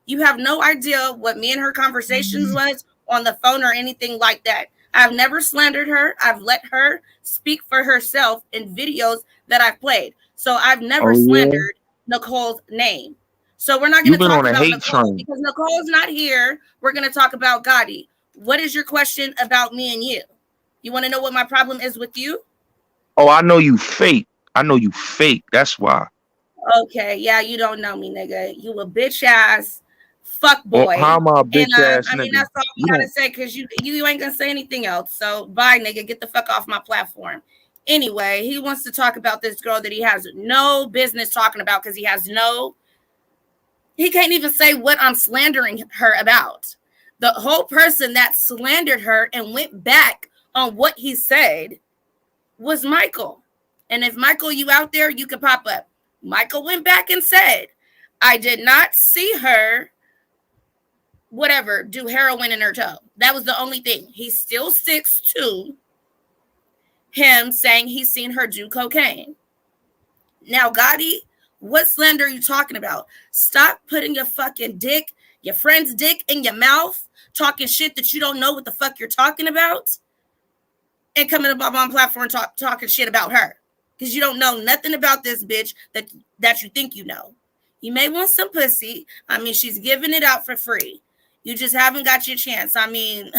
You have no idea what me and her conversations was on the phone or anything like that. I've never slandered her. I've let her speak for herself in videos that I've played. So I've never slandered Nicole's name. So we're not going to talk about Nicole because Nicole's not here. We're going to talk about Gotti. What is your question about me and you? You want to know what my problem is with you? Oh, I know you fake. That's why. Okay, yeah, you don't know me, nigga. You a bitch ass fuck boy. Well, how am I a bitch ass nigga? I mean, that's all I'm trying to say, because you ain't gonna say anything else. So bye, nigga. Get the fuck off my platform. Anyway, he wants to talk about this girl that he has no business talking about, because he can't even say what I'm slandering her about. The whole person that slandered her and went back on what he said was Michael. And if Michael, you out there, you can pop up. Michael went back and said, I did not see her, whatever, do heroin in her toe. That was the only thing. He still sticks to him saying he's seen her do cocaine. Now, Gotti, what slander are you talking about? Stop putting your fucking dick, your friend's dick in your mouth, talking shit that you don't know what the fuck you're talking about, and coming up on platform talking shit about her. Because you don't know nothing about this bitch that you think you know. You may want some pussy. I mean, she's giving it out for free. You just haven't got your chance. I mean,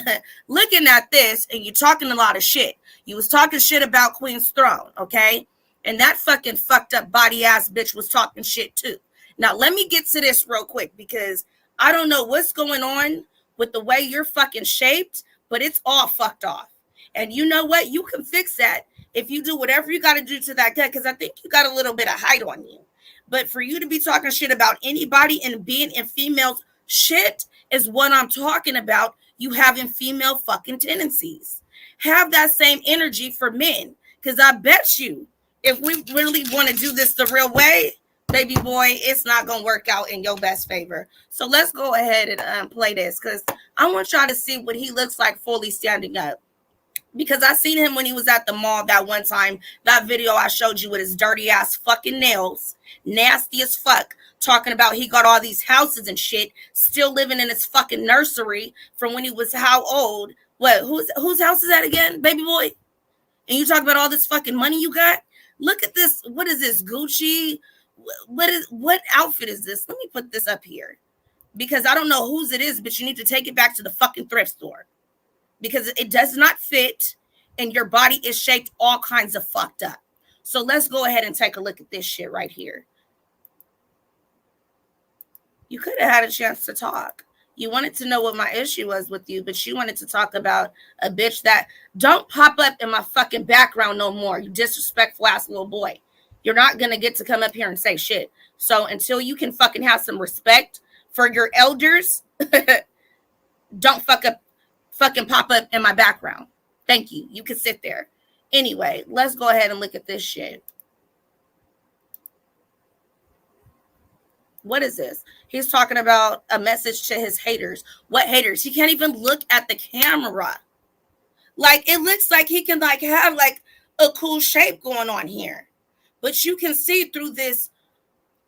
looking at this, and you're talking a lot of shit. You was talking shit about Queen's Throne, okay? And that fucking fucked up body ass bitch was talking shit too. Now, let me get to this real quick, because I don't know what's going on with the way you're fucking shaped, but it's all fucked off. And you know what? You can fix that if you do whatever you got to do to that gut, because I think you got a little bit of height on you. But for you to be talking shit about anybody and being in females shit is what I'm talking about. You having female fucking tendencies. Have that same energy for men, because I bet you, if we really want to do this the real way, baby boy, it's not going to work out in your best favor. So let's go ahead and play this, because I want y'all to see what he looks like fully standing up. Because I seen him when he was at the mall that one time, that video I showed you with his dirty ass fucking nails, nasty as fuck, talking about he got all these houses and shit, still living in his fucking nursery from when he was how old? What, whose house is that again, baby boy? And you talk about all this fucking money you got? Look at this. What is this, Gucci? What outfit is this? Let me put this up here, because I don't know whose it is, but you need to take it back to the fucking thrift store, because it does not fit and your body is shaped all kinds of fucked up. So let's go ahead and take a look at this shit right here. You could have had a chance to talk. You wanted to know what my issue was with you, but you wanted to talk about a bitch that don't pop up in my fucking background no more, you disrespectful ass little boy. You're not going to get to come up here and say shit. So until you can fucking have some respect for your elders, don't fucking pop up in my background. Thank you. You can sit there. Anyway, let's go ahead and look at this shit. What is this? He's talking about a message to his haters. What haters? He can't even look at the camera. Like, it looks like he can like have like a cool shape going on here, but you can see through this.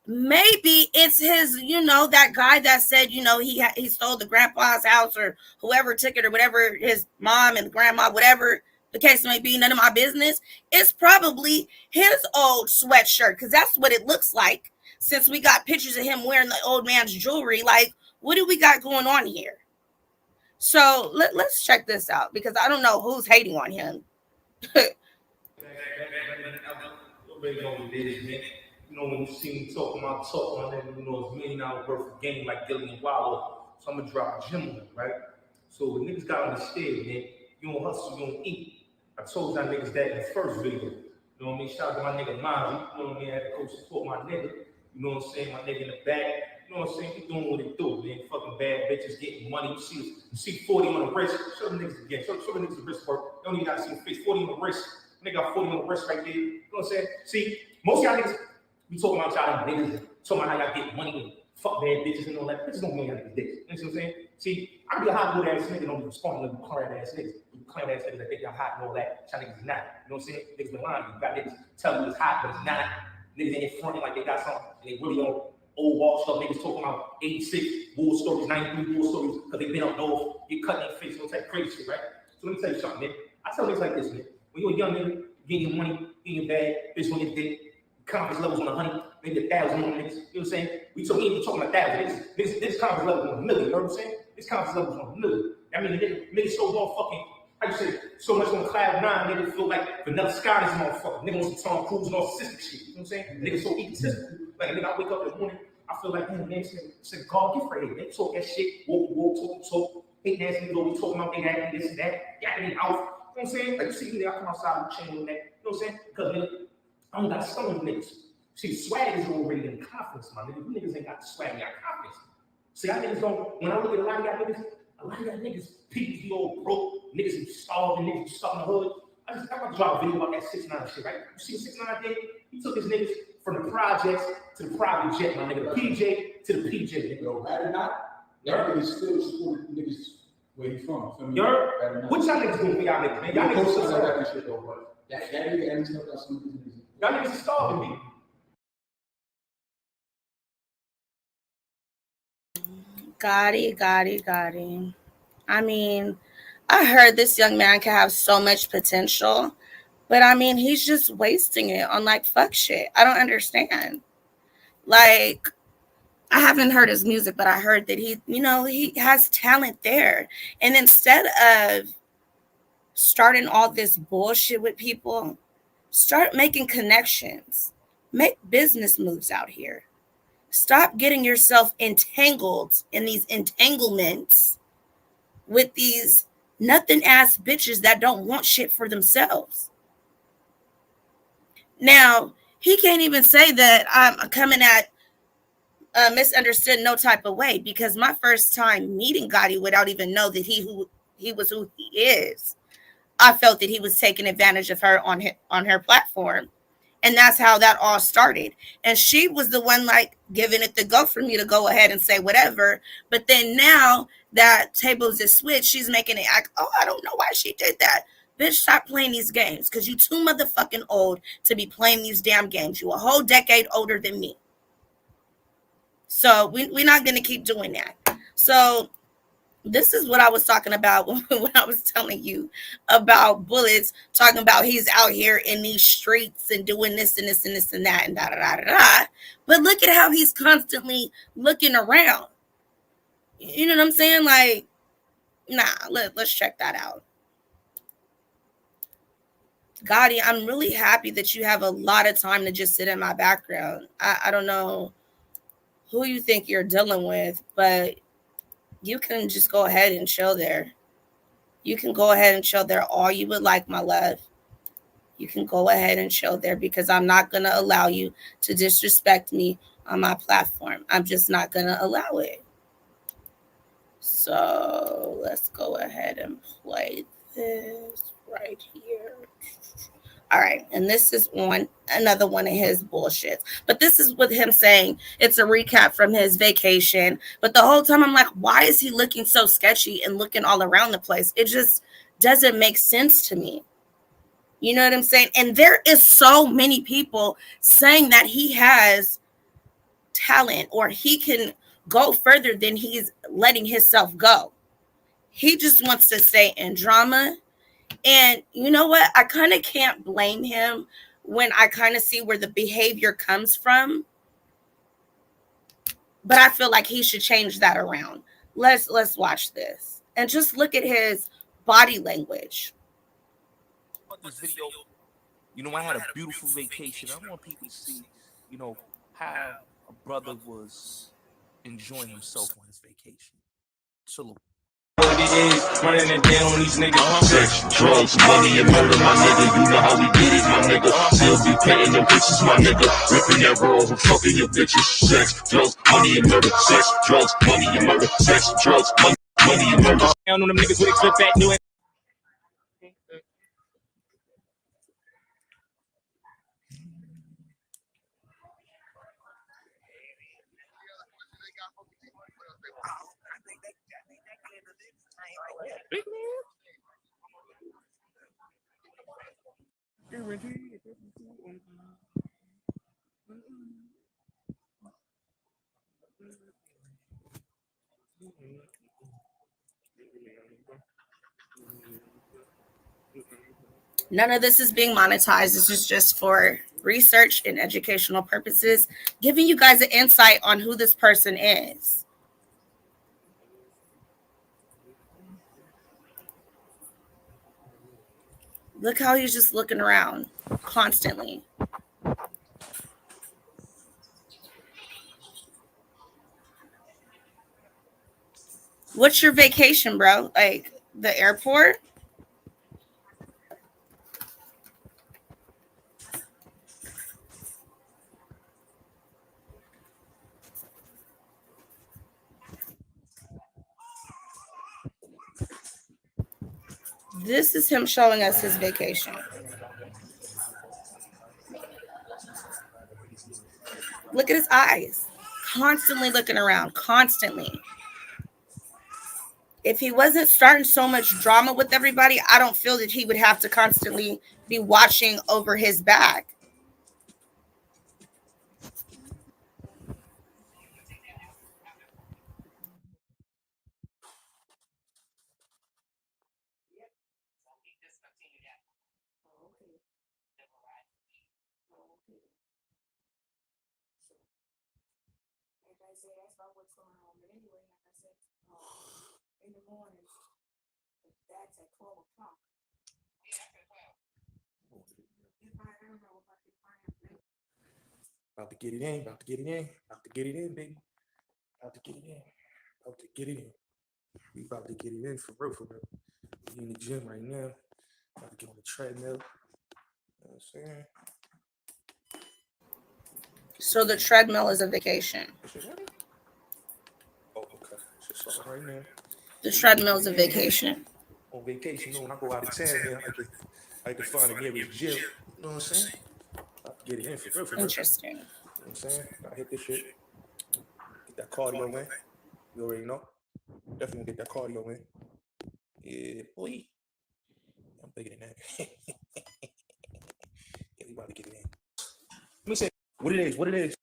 Maybe it's his, that guy that said, he stole the grandpa's house, or whoever took it, or whatever, his mom and grandma, whatever the case may be, none of my business. It's probably his old sweatshirt, because that's what it looks like, since we got pictures of him wearing the old man's jewelry. Like, what do we got going on here? So let's check this out, because I don't know who's hating on him. When you see me talking my talk, my nigga, it's $1 million worth of game like Gillian Wallow. So I'm gonna drop a gem on it, right? So the niggas got understood, man. You don't hustle, you don't eat. I told y'all niggas that in the first video. You know what I mean? Shout out to my nigga Mozzie. You know what I mean? I had to go support my nigga. You know what I'm saying? My nigga in the back. You know what I'm saying? He doing what he do, man. Fucking bad bitches getting money. You see 40 on the wrist. Show the niggas again. Show the niggas the wrist work. Don't even gotta see the face. 40 on the wrist. Nigga got 40 on the wrist right there. You know what I'm saying? See, most of y'all niggas, we talking about y'all niggas, talking about how y'all get money and fuck bad bitches and all that. Bitches don't mean y'all niggas dicks. You know what I'm saying? See, I be a Hollywood ass nigga, don't be responding to clown ass niggas. Clown ass niggas that think y'all hot and all that. Y'all niggas is not. You know what I'm saying? Niggas been lying. You got niggas telling you it's hot, but it's not. Niggas ain't fronting like they got something, and they really on old wall stuff. Niggas talking about 86 war stories, 93 war stories, because they been up north, get cut in their face, all type crazy shit, right? So let me tell you something, man. I tell niggas like this, man. When you're a young nigga, getting your money, getting your bag, bitch on your dick, confidence levels on 100, maybe 1,000 on niggas. You know what I'm saying? We talking about 1,000. This confidence level on 1 million. You know what I'm saying? This confidence level on 1 million. I mean, niggas so motherfucking, how you say, so much on cloud nine, niggas feel like Vanilla Scott is motherfucker. Niggas on some Tom Cruise narcissistic shit. You know what I'm saying? Niggas so egotistical. Like, nigga, I wake up in the morning, I feel like, man, say, God, get ready. They talk that shit, walk, talk. Hate ass niggas over talking about they had this and that, got me out. You know what I'm saying? Like, you see me, I come outside with a chain on that. You know what I'm saying? Because, nigga, I don't got stone niggas. See, swag is already in confidence, my nigga. You niggas ain't got the swag, you got confidence. See, y'all niggas don't, when I look at a lot of y'all niggas, people be all broke, niggas be starving, niggas be stuck in the hood. I'm about to drop a video about that 6ix9ine shit, right? You see 6ix9ine did? He took his niggas From the projects to the private jet, my nigga. The PJ to the PJ, nigga. Yo, rather not, that nigga still support niggas where he from. What y'all niggas doing for y'all niggas, man? Y'all niggas still that shit though, but that nigga ends up got some niggas. Y'all niggas is starving me. Got it. I mean, I heard this young man can have so much potential, but I mean, he's just wasting it on like fuck shit. I don't understand. Like, I haven't heard his music, but I heard that he has talent there. And instead of starting all this bullshit with people, start making connections, make business moves out here. Stop getting yourself entangled in these entanglements with these nothing ass bitches that don't want shit for themselves. Now, he can't even say that I'm coming at misunderstood no type of way, because my first time meeting Gotti without even know that he was who he is, I felt that he was taking advantage of her on her platform. And that's how that all started. And she was the one like giving it the go for me to go ahead and say whatever. But then now that tables is switched, she's making it act, oh, I don't know why she did that. Bitch, stop playing these games, because you too motherfucking old to be playing these damn games. You a whole decade older than me. So we're not going to keep doing that. So this is what I was talking about when I was telling you about Bullets, talking about he's out here in these streets and doing this and this and this and that and da da da da da. But look at how he's constantly looking around. You know what I'm saying? Like, nah, let's check that out. Gotti, I'm really happy that you have a lot of time to just sit in my background. I don't know who you think you're dealing with, but you can just go ahead and chill there. You can go ahead and chill there all you would like, my love. You can go ahead and chill there, because I'm not going to allow you to disrespect me on my platform. I'm just not going to allow it. So let's go ahead and play this right here. All right, and this is another one of his bullshits. But this is with him saying it's a recap from his vacation. But the whole time I'm like, why is he looking so sketchy and looking all around the place? It just doesn't make sense to me. You know what I'm saying? And there is so many people saying that he has talent, or he can go further than he's letting himself go. He just wants to stay in drama. And you know what? I kind of can't blame him when I kind of see where the behavior comes from. But I feel like he should change that around. Let's watch this and just look at his body language. This video, I had a beautiful vacation. I want people to see, how a brother was enjoying himself on his vacation. Salute. What it is, running it down on these niggas. Sex, drugs, money, and murder, my nigga. You know how we did it, my nigga. Still be paying them bitches, my nigga. Ripping that rolls and fucking your bitches. Sex, drugs, money, and murder. Sex, drugs, money, and murder. Sex, drugs, money, and murder. Down on them niggas with clip that new. None of this is being monetized. This is just for research and educational purposes, giving you guys an insight on who this person is. Look how he's just looking around constantly. What's your vacation, bro? Like the airport? This is him showing us his vacation. Look at his eyes. Constantly looking around. Constantly. If he wasn't starting so much drama with everybody, I don't feel that he would have to constantly be watching over his back. About to get it in, about to get it in, about to get it in, baby. About to get it in, about to get it in. We about to get it in for real, for real. We in the gym right now. About to get on the treadmill. You know what I'm saying? So the treadmill is a vacation. Oh, okay. Just like right now. The treadmill is a vacation. On vacation, you know, when I go out of town, man, I like to find the nearest gym. You know what I'm saying? About to get it in for real, for real. Interesting. You know what I'm saying? I hit this shit. Get that cardio in. You already know. Definitely gonna get that cardio in. Yeah, boy. I'm bigger than that. Yeah, we about to get it in. Let me say what it is, what it is.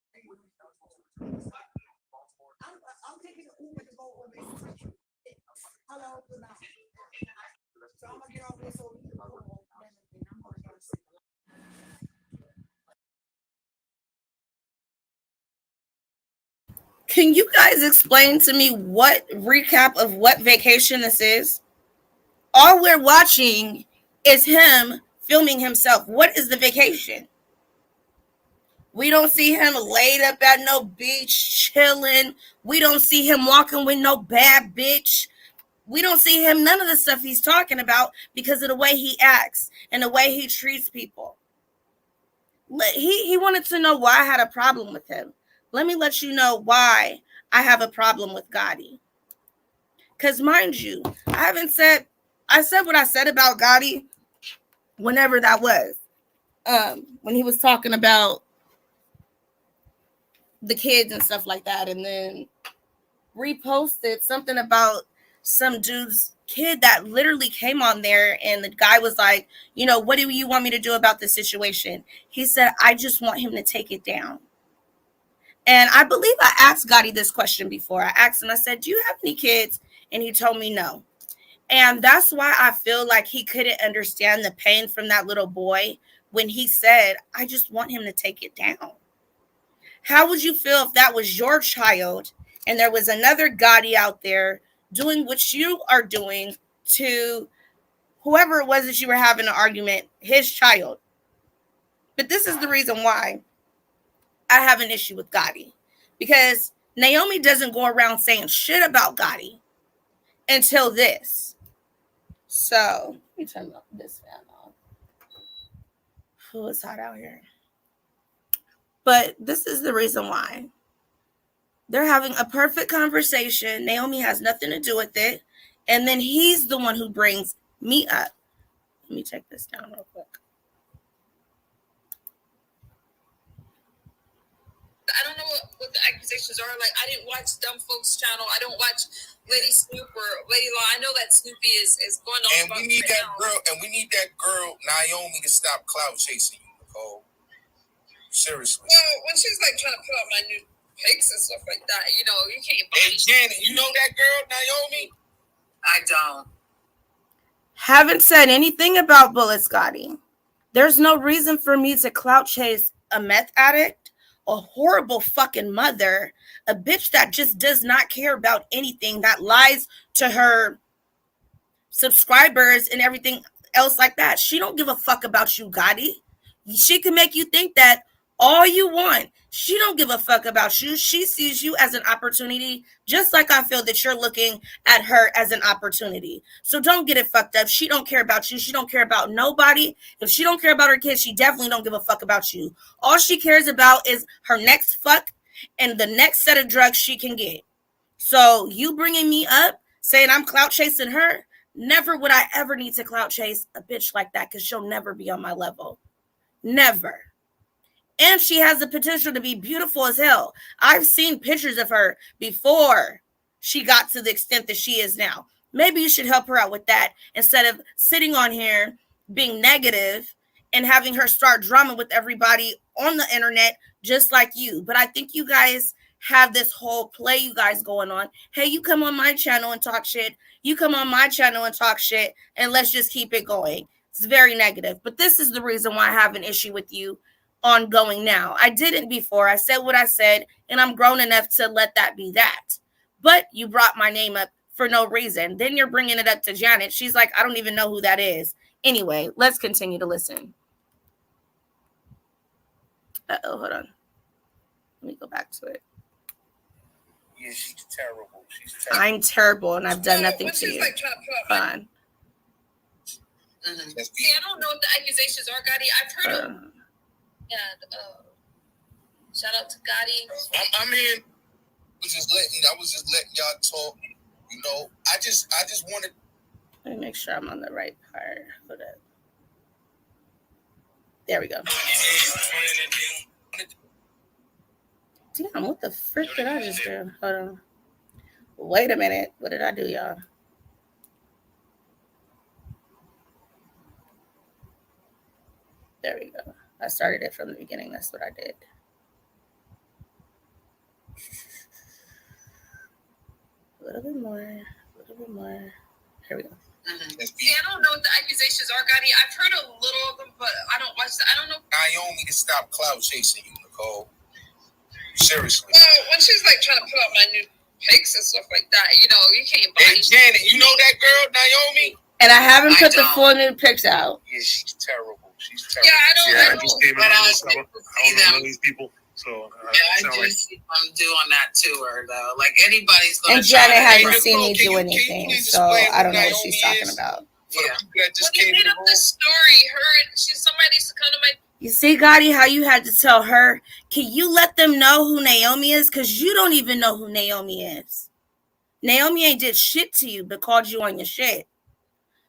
Can you guys explain to me what recap of what vacation this is? All we're watching is him filming himself. What is the vacation? We don't see him laid up at no beach chilling. We don't see him walking with no bad bitch. We don't see him none of the stuff he's talking about because of the way he acts and the way he treats people. He wanted to know why I had a problem with him. Let me let you know why I have a problem with Gotti. Because mind you, I said what I said about Gotti whenever that was. When he was talking about the kids and stuff like that, and then reposted something about some dude's kid that literally came on there, and the guy was like, you know, what do you want me to do about this situation? He said, I just want him to take it down. And I believe I asked Gotti this question before. I asked him, I said, do you have any kids? And he told me no. And that's why I feel like he couldn't understand the pain from that little boy when he said, I just want him to take it down. How would you feel if that was your child and there was another Gotti out there doing what you are doing to whoever it was that you were having an argument, his child? But this is the reason why I have an issue with Gotti. Because Naomi doesn't go around saying shit about Gotti until this. So, let me turn this fan off. Oh, it's hot out here. But this is the reason why. They're having a perfect conversation. Naomi has nothing to do with it. And then he's the one who brings me up. Let me take this down real quick. I don't know what the accusations are. Like, I didn't watch Dumb Folks channel. I don't watch Lady Snoop or Lady Law. I know that Snoopy is going on. And we need that girl. And we need that girl Naomi to stop clout chasing you, Nicole. Seriously. Well, when she's like trying to put out my new pics and stuff like that, you know, you can't. Hey, Janet, you know that girl Naomi? I don't. Haven't said anything about Bullet Scotty. There's no reason for me to clout chase a meth addict, a horrible fucking mother, a bitch that just does not care about anything, that lies to her subscribers and everything else like that. She don't give a fuck about you, Gotti. She can make you think that all you want. She don't give a fuck about you. She sees you as an opportunity, just like I feel that you're looking at her as an opportunity. So don't get it fucked up. She don't care about you. She don't care about nobody. If she don't care about her kids, she definitely don't give a fuck about you. All she cares about is her next fuck and the next set of drugs she can get. So you bringing me up, saying I'm clout chasing her, never would I ever need to clout chase a bitch like that, because she'll never be on my level. Never. And she has the potential to be beautiful as hell. I've seen pictures of her before she got to the extent that she is now. Maybe you should help her out with that instead of sitting on here being negative and having her start drama with everybody on the internet just like you. But I think you guys have this whole play you guys going on. Hey, you come on my channel and talk shit. You come on my channel and talk shit, and let's just keep it going. It's very negative. But this is the reason why I have an issue with you ongoing now. I didn't before. I said what I said, and I'm grown enough to let that be that. But you brought my name up for no reason. Then you're bringing it up to Janet. She's like, I don't even know who that is. Anyway, let's continue to listen. Uh-oh, hold on. Let me go back to it. Yeah, she's terrible. I'm terrible, and I've done nothing to you. Like Fine. See, I don't know what the accusations are, Gotti. I've heard of. And shout out to Gotti. I mean, I was just letting y'all talk. You know, I just wanted. Let me make sure I'm on the right part. Hold up. There we go. Damn, what the frick did I just do? Hold on. Wait a minute. What did I do, y'all? There we go. I started it from the beginning. That's what I did. A little bit more. Here we go. See, I don't know what the accusations are, Gotti. I've heard a little of them, but I don't watch I don't know. Naomi to stop clout chasing you, Nicole. Seriously. Well, when she's like trying to put out my new pics and stuff like that, you know, you can't buy. Hey, Janet, you know that girl, Naomi? And I haven't put the full new pics out. Yeah, she's terrible. Yeah, I don't. I just came out of this. I don't know these people. So I just I'm doing that to her though. Like anybody's gonna. And Janet hasn't seen me do anything, so I don't know what she's talking about. Yeah. When you made up the story, somebody needs to come to my. You see, Gotti, how you had to tell her? Can you let them know who Naomi is? Because you don't even know who Naomi is. Naomi ain't did shit to you, but called you on your shit.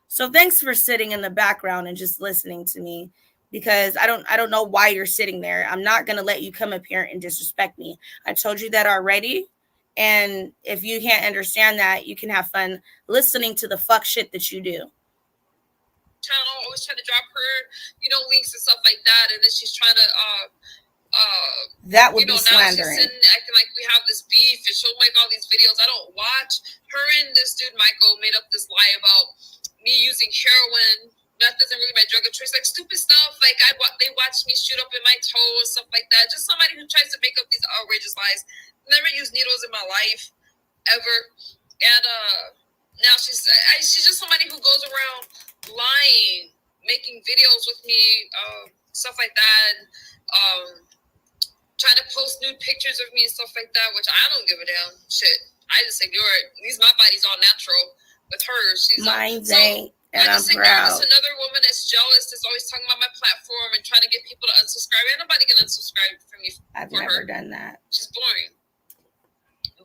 So thanks for sitting in the background and just listening to me, because I don't know why you're sitting there. I'm not going to let you come up here and disrespect me. I told you that already. And if you can't understand that, you can have fun listening to the fuck shit that you do. Channel, always trying to drop her, links and stuff like that. And then she's trying to, that would be slandering. Now she's acting like we have this beef and she'll make all these videos. I don't watch. Her and this dude, Michael, made up this lie about me using heroin. Meth isn't really my drug of choice, like stupid stuff. Like they watched me shoot up in my toe and stuff like that. Just somebody who tries to make up these outrageous lies. Never used needles in my life, ever. And now she's just somebody who goes around lying, making videos with me, stuff like that. And, trying to post nude pictures of me and stuff like that, which I don't give a damn. Shit, I just ignore it. At least my body's all natural. With her, she's mine's ain't, and I'm proud. There's another woman that's jealous, that's always talking about my platform and trying to get people to unsubscribe. Ain't nobody gonna unsubscribe from me. I've never done that. She's boring.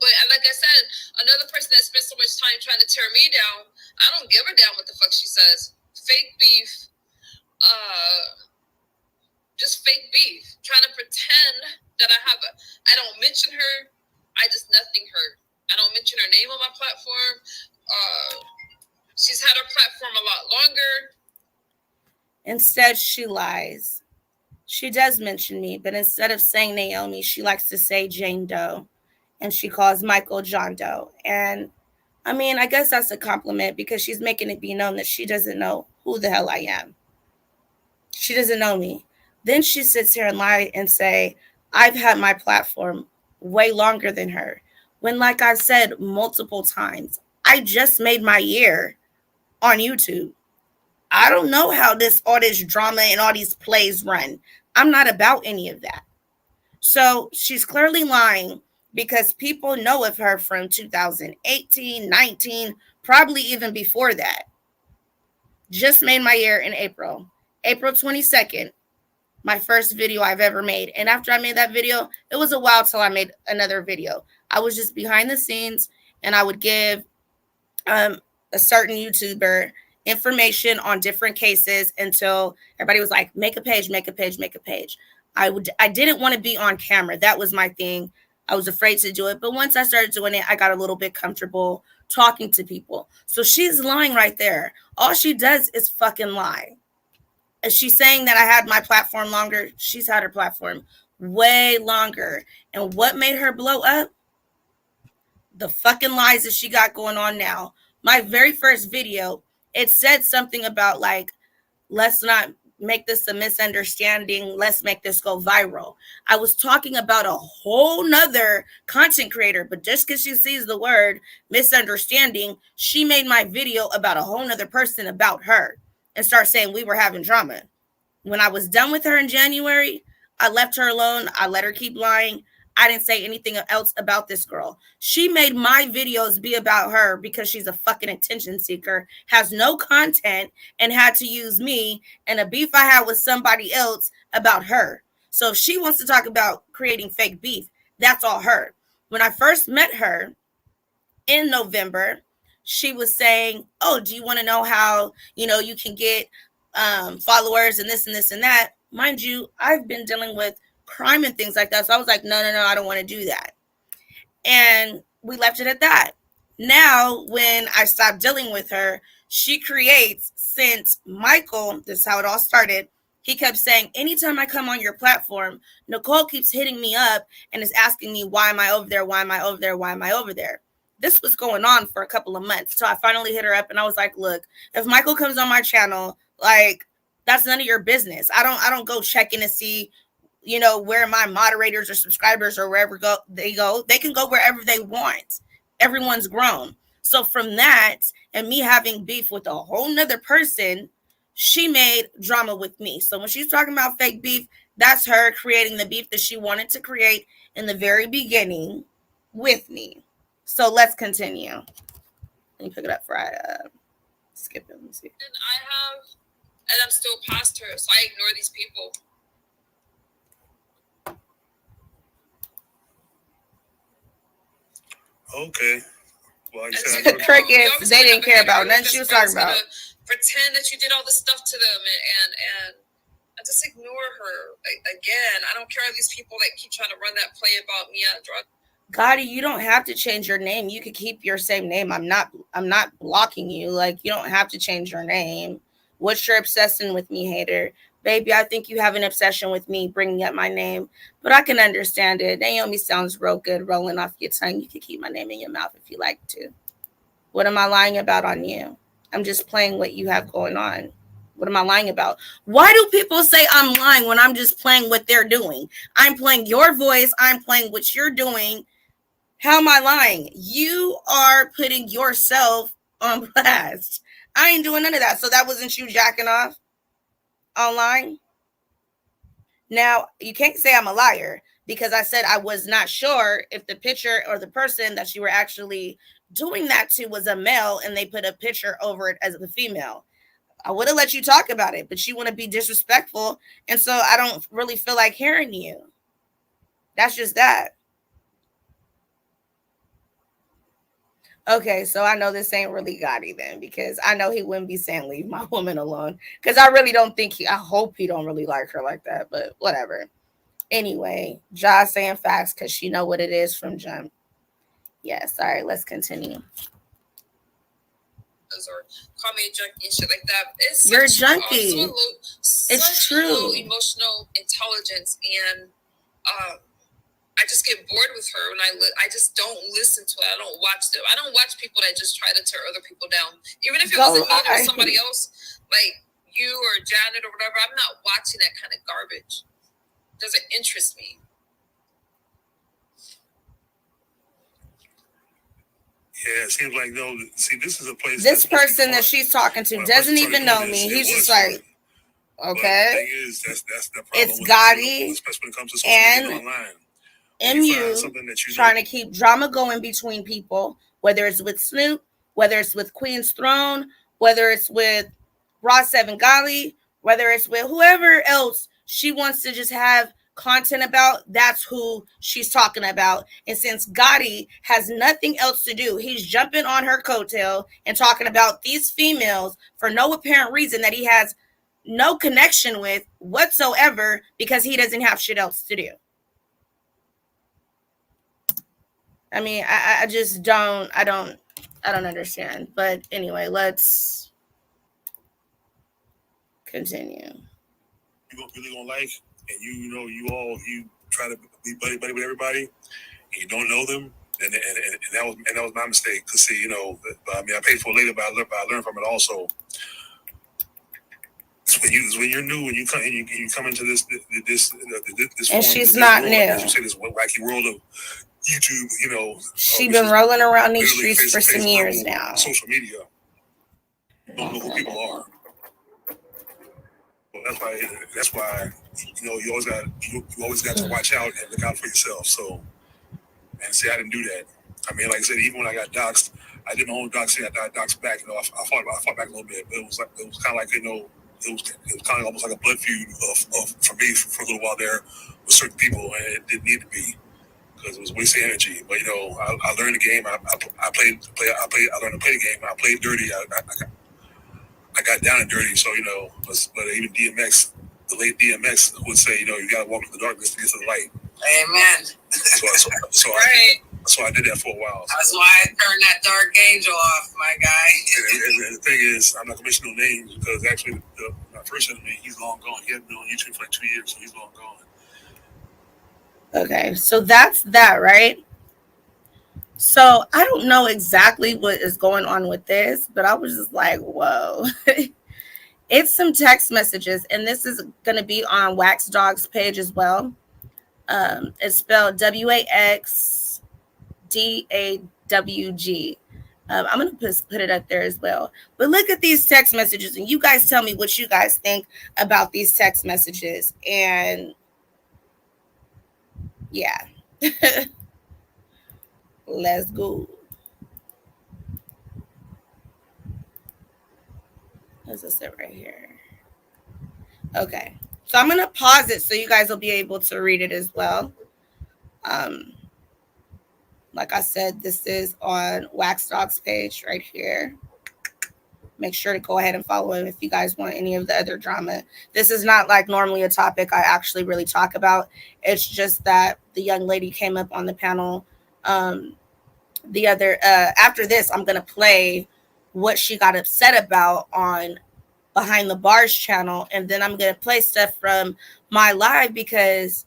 But like I said, another person that spends so much time trying to tear me down, I don't give a damn what the fuck she says. Fake beef, just fake beef. Trying to pretend that I don't mention her. I just nothing her. I don't mention her name on my platform. She's had her platform a lot longer. Instead, she lies. She does mention me, but instead of saying Naomi, she likes to say Jane Doe, and she calls Michael John Doe. And I mean, I guess that's a compliment, because she's making it be known that she doesn't know who the hell I am. She doesn't know me. Then she sits here and lie and say, I've had my platform way longer than her. When, like I said multiple times, I just made my year on YouTube. I don't know how all this drama and all these plays run. I'm not about any of that. So she's clearly lying, because people know of her from 2018, 19, probably even before that. Just made my year in April 22nd, my first video I've ever made. And after I made that video, it was a while till I made another video. I was just behind the scenes, and I would give a certain YouTuber information on different cases until everybody was like, make a page. I didn't want to be on camera. That was my thing. I was afraid to do it. But once I started doing it, I got a little bit comfortable talking to people. So she's lying right there. All she does is fucking lie. Is she saying that I had my platform longer? She's had her platform way longer. And what made her blow up? The fucking lies that she got going on now. My very first video, it said something about like, let's not make this a misunderstanding. Let's make this go viral. I was talking about a whole nother content creator, but just because she sees the word misunderstanding, she made my video about a whole nother person about her and start saying we were having drama. When I was done with her in January, I left her alone. I let her keep lying. I didn't say anything else about this girl. She made my videos be about her because she's a fucking attention seeker, has no content, and had to use me and a beef I had with somebody else about her. So if she wants to talk about creating fake beef, that's all her. When I first met her in November, she was saying, oh, do you want to know how, you can get followers and this and this and that? Mind you, I've been dealing with crime and things like that. So I was like, no, I don't want to do that. And we left it at that. Now, when I stopped dealing with her, she creates, since Michael, this is how it all started, he kept saying, anytime I come on your platform, Nicole keeps hitting me up and is asking me, why am I over there? Why am I over there? Why am I over there? This was going on for a couple of months. So I finally hit her up and I was like, look, if Michael comes on my channel, like, that's none of your business. I don't go checking to see, where my moderators or subscribers or wherever they go. They can go wherever they want. Everyone's grown. So from that and me having beef with a whole nother person, she made drama with me. So when she's talking about fake beef, that's her creating the beef that she wanted to create in the very beginning with me. So let's continue. Let me pick it up for skip it. Let me see. And I'm still past her, so I ignore these people. Okay. Well, crickets. They didn't care about nothing she was talking about. Pretend that you did all this stuff to them, and I just ignore her. Again, I don't care about these people that keep trying to run that play about me on drugs. Gotti, you don't have to change your name. You could keep your same name. I'm not blocking you. Like, you don't have to change your name. What's your obsession with me, hater? Baby, I think you have an obsession with me bringing up my name, but I can understand it. Naomi sounds real good rolling off your tongue. You can keep my name in your mouth if you like to. What am I lying about on you? I'm just playing what you have going on. What am I lying about? Why do people say I'm lying when I'm just playing what they're doing? I'm playing your voice. I'm playing what you're doing. How am I lying? You are putting yourself on blast. I ain't doing none of that. So that wasn't you jacking off online? Now, you can't say I'm a liar because I said I was not sure if the picture or the person that you were actually doing that to was a male and they put a picture over it as a female. I would have let you talk about it, but you want to be disrespectful. And so I don't really feel like hearing you. That's just that. Okay, so I know this ain't really Gotti then, because I know he wouldn't be saying leave my woman alone. Because I really don't think I hope he don't really like her like that, but whatever. Anyway, Ja saying facts because she know what it is from jump. Yes, all right, let's continue. Or call me a junkie and shit like that. You're a junkie. It's true. Low emotional intelligence, and I just get bored with her when I just don't listen to it. I don't watch them. I don't watch people that just try to tear other people down. Even if it wasn't me, it was somebody else, like you or Janet or whatever. I'm not watching that kind of garbage. It doesn't interest me. Yeah, it seems like though. See, this is a place. This person that she's talking to doesn't even know me. He's just like, okay. That's the problem. It's Gotti, especially when it comes to social media online. MU trying to keep drama going between people, whether it's with Snoop, whether it's with Queen's Throne, whether it's with Ross Seven Ghali, whether it's with whoever else she wants to just have content about, that's who she's talking about. And since Gotti has nothing else to do, he's jumping on her coattail and talking about these females for no apparent reason that he has no connection with whatsoever because he doesn't have shit else to do. I mean, I just don't understand. But anyway, let's continue. You really gonna like, and you try to be buddy with everybody, and you don't know them, and that was my mistake. Cause see, I paid for it later, but I learned from it also. When you're new and you come into this and she's not world, new. As you say, this wacky world of YouTube, she's been rolling around these streets for some years now. Social media, don't know who people are. Well, that's why you always got to watch out and look out for yourself. So, and see, I didn't do that. I mean, like I said, even when I got doxxed, I did my own doxing. I got doxxed back. I fought back a little bit, but it was kind of like it was kind of almost like a blood feud for me for a little while there with certain people, and it didn't need to be because it was wasting energy. But I learned the game. I learned to play the game. I played dirty. I got down and dirty. So but even DMX, the late DMX, would say, you got to walk in the darkness to get to the light. Amen. So right. So I did that for a while. That's why I turned that dark angel off, my guy. And the thing is, I'm not going to mention no names because actually my first enemy, he's long gone. He hadn't been on YouTube for like 2 years, so he's long gone. Okay, so that's that, right? So I don't know exactly what is going on with this, but I was just like, whoa. It's some text messages, and this is going to be on Wax Dog's page as well. It's spelled WAXDAWG. I'm going to put it up there as well. But look at these text messages, and you guys tell me what you guys think about these text messages. And yeah. Let's go. What's this right here? Okay. So I'm going to pause it so you guys will be able to read it as well. Like I said, this is on Wax Dog's page right here. Make sure to go ahead and follow him if you guys want any of the other drama. This is not like normally a topic I actually really talk about. It's just that the young lady came up on the panel. After this, I'm going to play what she got upset about on Behind the Bars channel. And then I'm going to play stuff from my live because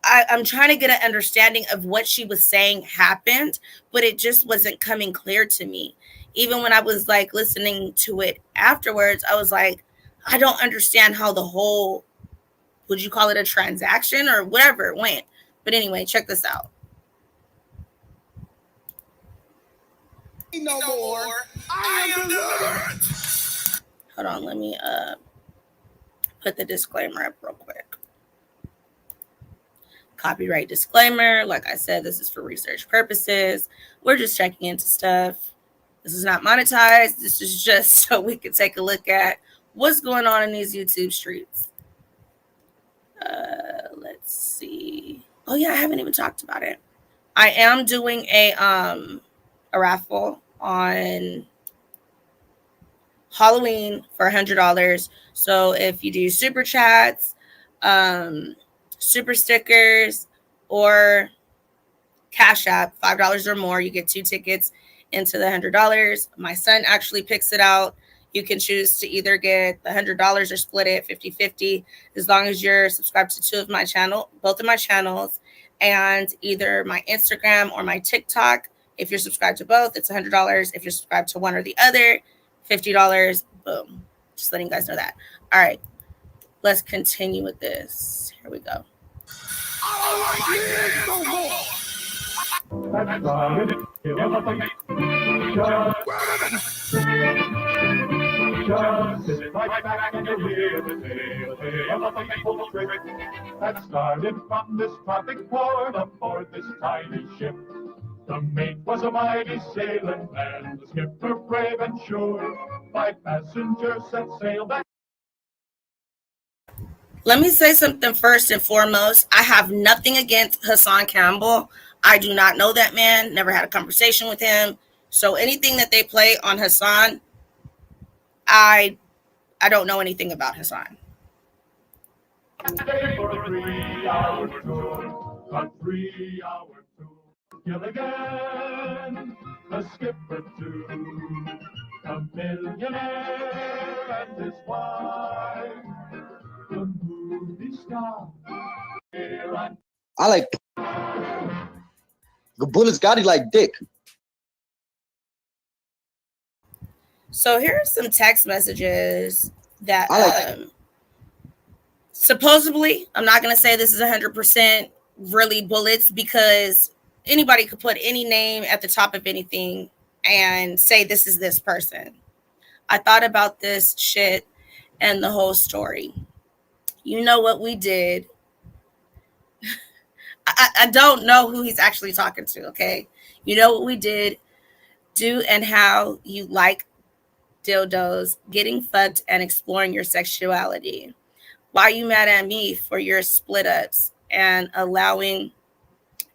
I'm trying to get an understanding of what she was saying happened, but it just wasn't coming clear to me. Even when I was like listening to it afterwards, I was like, I don't understand how the whole, would you call it a transaction or whatever it went. But anyway, check this out. No more. I am delivered. Hold on, let me put the disclaimer up real quick. Copyright disclaimer. Like I said, this is for research purposes. We're just checking into stuff. This is not monetized. This is just so we can take a look at what's going on in these YouTube streets. Let's see. Oh yeah, I haven't even talked about it. I am doing a raffle on Halloween for $100. So if you do super chats, super stickers, or Cash App, $5 or more, you get 2 tickets into the $100. My son actually picks it out. You can choose to either get the $100 or split it 50-50, as long as you're subscribed to both of my channels, and either my Instagram or my TikTok. If you're subscribed to both, it's $100. If you're subscribed to one or the other, $50. Boom. Just letting you guys know that. All right. Let's continue with this. Here we go. That started from this tropic port aboard this tiny ship. The mate was a mighty sailing man, the skipper brave and sure. 5 passengers set sail back. Let me say something first and foremost. I have nothing against Hassan Campbell. I do not know that man, never had a conversation with him. So anything that they play on Hassan, I I don't know anything about Hassan. Stay for a 3-hour tour, a 3-hour tour. Kill again, a skip or two, a millionaire and his wife, the movie star. I like the Bullets Gotti like dick. So here are some text messages that supposedly, I'm not going to say this is 100% really Bullets, because anybody could put any name at the top of anything and say this is this person. I thought about this shit and the whole story. You know what we did? I don't know who he's actually talking to, okay? You know what we did? Do and how you like dildos, getting fucked, and exploring your sexuality. Why are you mad at me for your split ups and allowing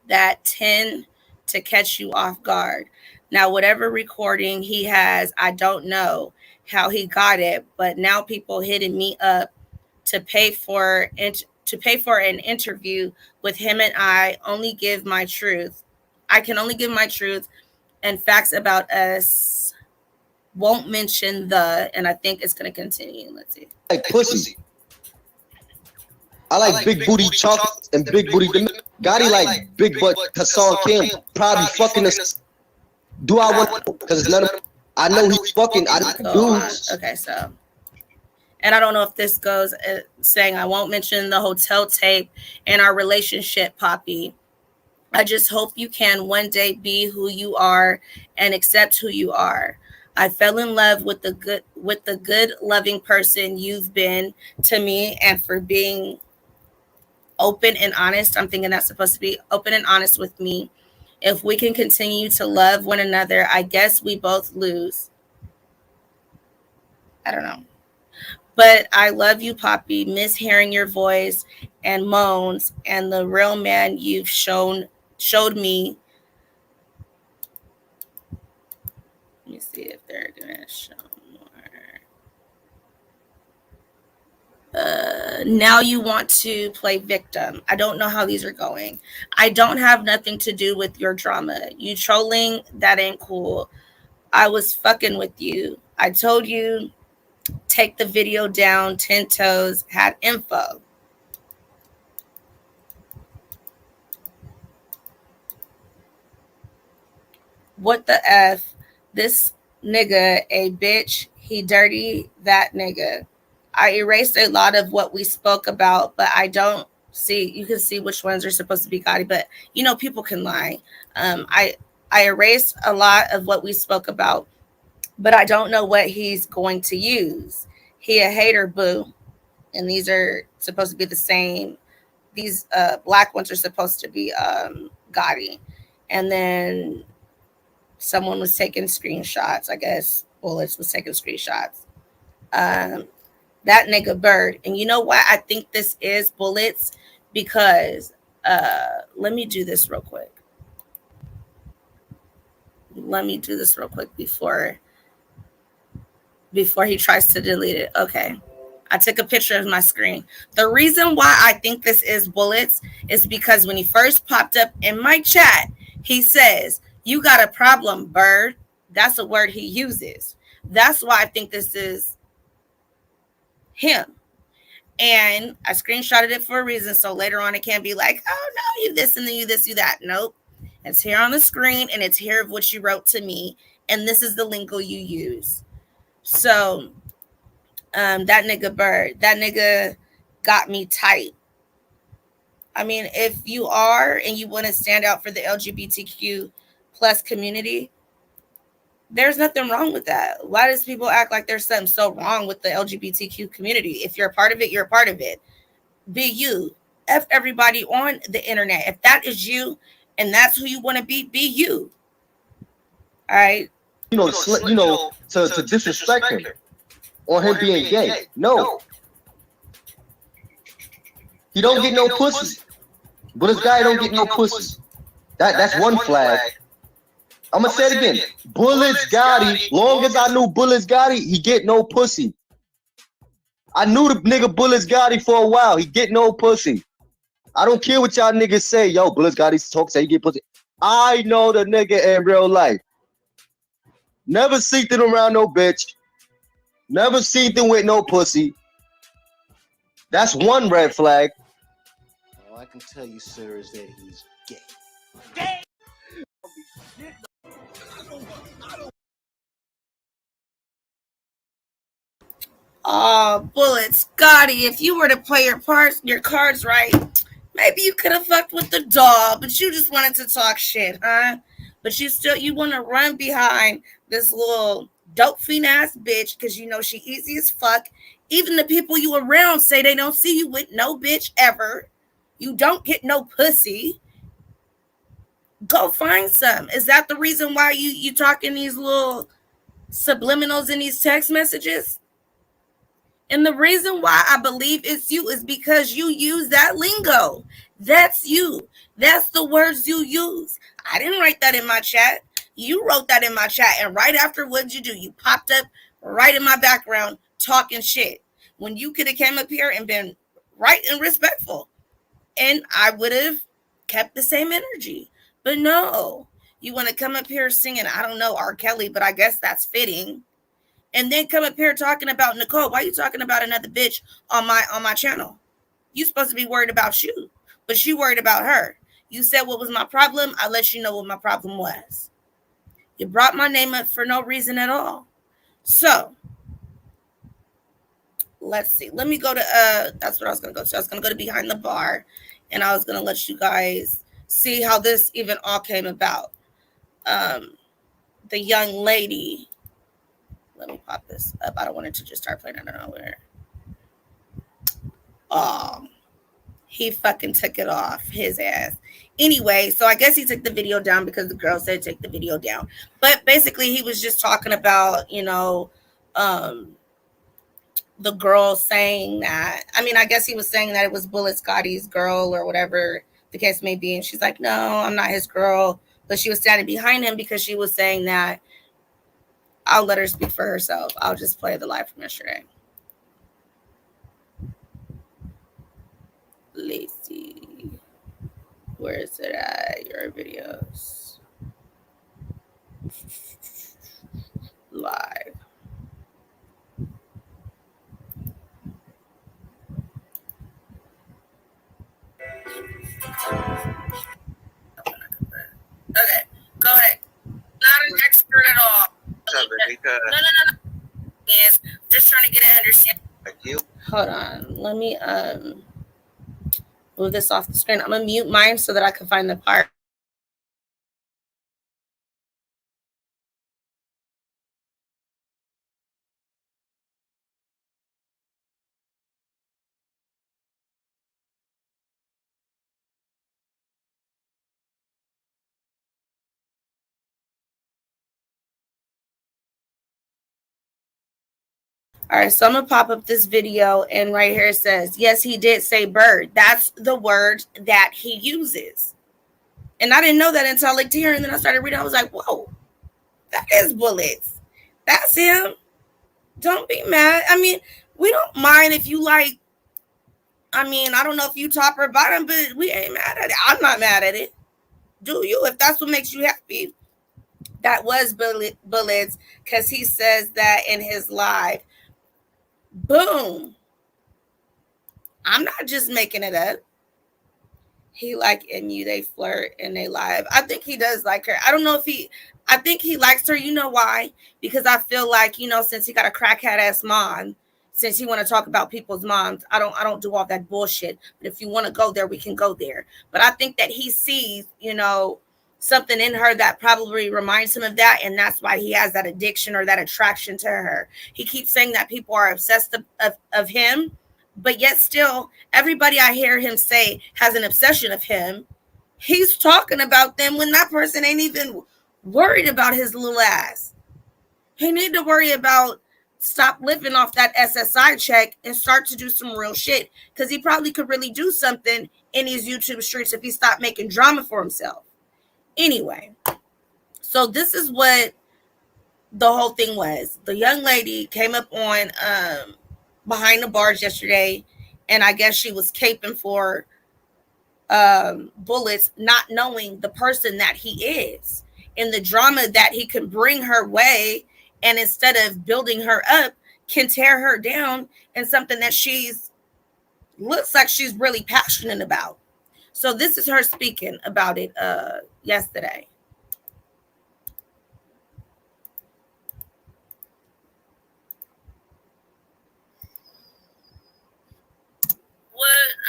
that 10 to catch you off guard? Now, whatever recording he has, I don't know how he got it, but now people hitting me up to pay for an interview with him, and I only give my truth. I can only give my truth and facts about us. Won't mention and I think it's going to continue. Let's see. Like pussy. I like big booty chocolates and big booty. Gotti like big butt Hassan Kim. Probably fucking us. Do I want? Because it's none of. I know he's fucking. I do. Okay, so. And I don't know if this goes saying I won't mention the hotel tape and our relationship, Poppy. I just hope you can one day be who you are and accept who you are. I fell in love with the good, loving person you've been to me, and for being open and honest. I'm thinking that's supposed to be open and honest with me. If we can continue to love one another, I guess we both lose. I don't know. But I love you, Poppy. Miss hearing your voice and moans and the real man you've showed me. Let me see if they're gonna show more. Now you want to play victim. I don't know how these are going. I don't have nothing to do with your drama. You trolling, that ain't cool. I was fucking with you. I told you, take the video down, 10 toes, had info. What the F? This nigga a bitch. He dirty, that nigga. I erased a lot of what we spoke about, but I don't see, you can see which ones are supposed to be Gotti, but you know, people can lie. I erased a lot of what we spoke about, but I don't know what he's going to use. He a hater, boo. And these are supposed to be the same. These black ones are supposed to be Gotti. And then someone was taking screenshots. I guess Bullets was taking screenshots. That nigga Bird. And you know why I think this is Bullets? Because let me do this real quick. Before he tries to delete it. Okay. I took a picture of my screen. The reason why I think this is Bullets is because when he first popped up in my chat, he says, "You got a problem, Bird." That's a word he uses. That's why I think this is him. And I screenshotted it for a reason, so later on it can't be like, oh no, you this and then you this, you that. Nope. It's here on the screen, and it's here of what you wrote to me, and this is the lingo you use. So that nigga Bird, that nigga got me tight. I mean, if you are and you want to stand out for the LGBTQ plus community, there's nothing wrong with that. Why does people act like there's something so wrong with the LGBTQ community? If you're a part of it, you're a part of it. Be you. F everybody on the internet. If that is you and that's who you want to be you. All right. To disrespect him or him being gay. No. He don't get no pussy. But this guy don't get no pussy. That's one flag. I'm gonna say it again. Bullets Gotti. Long as I knew Bullets Gotti, he get no pussy. I knew the nigga Bullets Gotti for a while. He get no pussy. I don't care what y'all niggas say. Yo, Bullets Gotti talk, say he get pussy. I know the nigga in real life. Never seen him around no bitch. Never seen him with no pussy. That's one red flag. All I can tell you, sir, is that he's gay. Gay! Oh, Bullets, Scotty, if you were to play your cards right, maybe you could have fucked with the doll, but you just wanted to talk shit, huh? But you want to run behind this little dope fiend ass bitch because you know she easy as fuck. Even the people you around say they don't see you with no bitch ever. You don't get no pussy. Go find some. Is that the reason why you talking these little subliminals in these text messages? And the reason why I believe it's you is because you use that lingo. That's you. That's the words you use. I didn't write that in my chat. You wrote that in my chat. And right after, what'd you do? You popped up right in my background talking shit. When you could have came up here and been right and respectful. And I would have kept the same energy. But no. You want to come up here singing, I don't know, R. Kelly, but I guess that's fitting. And then come up here talking about Nicole. Why are you talking about another bitch on my channel? You supposed to be worried about you, but she worried about her. You said what was my problem. I let you know what my problem was. You brought my name up for no reason at all. So let's see. Let me go to that's what I was gonna go to. I was gonna go to behind the bar, and I was gonna let you guys see how this even all came about. The young lady. Let me pop this up. I don't want it to just start playing out of nowhere. He fucking took it off his ass. Anyway, so I guess he took the video down because the girl said take the video down. But basically, he was just talking about, the girl saying that. I mean, I guess he was saying that it was Bullet Scotty's girl or whatever the case may be. And she's like, no, I'm not his girl. But she was standing behind him because she was saying that. I'll let her speak for herself. I'll just play the live from yesterday. Let's see. Where is it at? Your videos. Live. Okay, go ahead. Not an expert at all. No. Is just trying to get an understanding. Thank you. Hold on. Let me move this off the screen. I'm gonna mute mine so that I can find the part. All right, so I'm gonna pop up this video, and right here it says, yes, he did say bird. That's the word that he uses. And I didn't know that until I looked here, and then I started reading. I was like, whoa, that is Bullets. That's him. Don't be mad. I mean, we don't mind if you like, I mean, I don't know if you top or bottom, but we ain't mad at it. I'm not mad at it. Do you? If that's what makes you happy. That was Bullets, because he says that in his live. Boom. I'm not just making it up. He like MU, they flirt and they live. I think he does like her. I don't know if I think he likes her. You know why? Because I feel like, since he got a crackhead ass mom, since he want to talk about people's moms, I don't do all that bullshit. But if you want to go there, we can go there. But I think that he sees, something in her that probably reminds him of that. And that's why he has that addiction or that attraction to her. He keeps saying that people are obsessed of him. But yet still, everybody I hear him say has an obsession of him. He's talking about them when that person ain't even worried about his little ass. He need to worry about stop living off that SSI check and start to do some real shit. Because he probably could really do something in his YouTube streets if he stopped making drama for himself. Anyway, so this is what the whole thing was. The young lady came up on behind the bars yesterday, and I guess she was caping for bullets, not knowing the person that he is and the drama that he can bring her way, and instead of building her up, can tear her down in something that she's looks like she's really passionate about. So this is her speaking about it yesterday.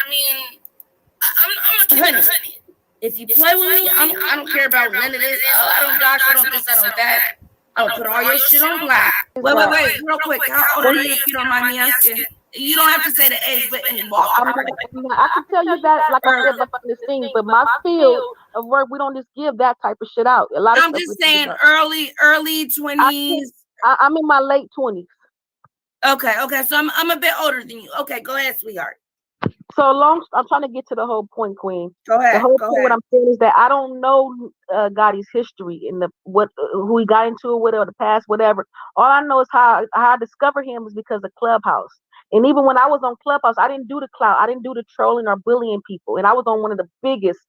I mean, I'm a kid, honey. If you play with me, I don't care about none of this. Oh, I don't dox, I don't this, I don't that. I'll put all your shit on black. Wait, real quick. How old are you, if you don't mind me asking? You don't have to say the age, but in the ballpark. I can tell you that, like I said, behind the scenes, but my field of work, we don't just give that type of shit out. A lot of I'm just saying early 20s. I'm in my late 20s. Okay. So I'm a bit older than you. Okay, go ahead, sweetheart. So I'm trying to get to the whole point, Queen. Go ahead. The whole point, what I'm saying is that I don't know Gotti's history and who he got into it with or the past, whatever. All I know is how I discovered him was because of Clubhouse. And even when I was on Clubhouse, I didn't do the clout. I didn't do the trolling or bullying people. And I was on one of the biggest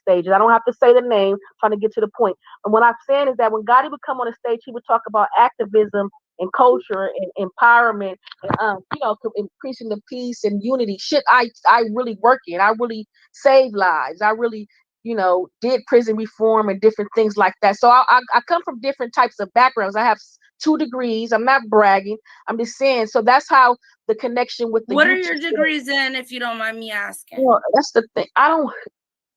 stages. I don't have to say the name, trying to get to the point. And what I'm saying is that when Gotti would come on the stage, he would talk about activism and culture and empowerment and increasing the peace and unity. Shit, I really work in. I really save lives. I really, did prison reform and different things like that. So I come from different types of backgrounds. I have 2 degrees. I'm not bragging. I'm just saying. So that's how the connection with the. What are your degrees in, if you don't mind me asking? Well, that's the thing.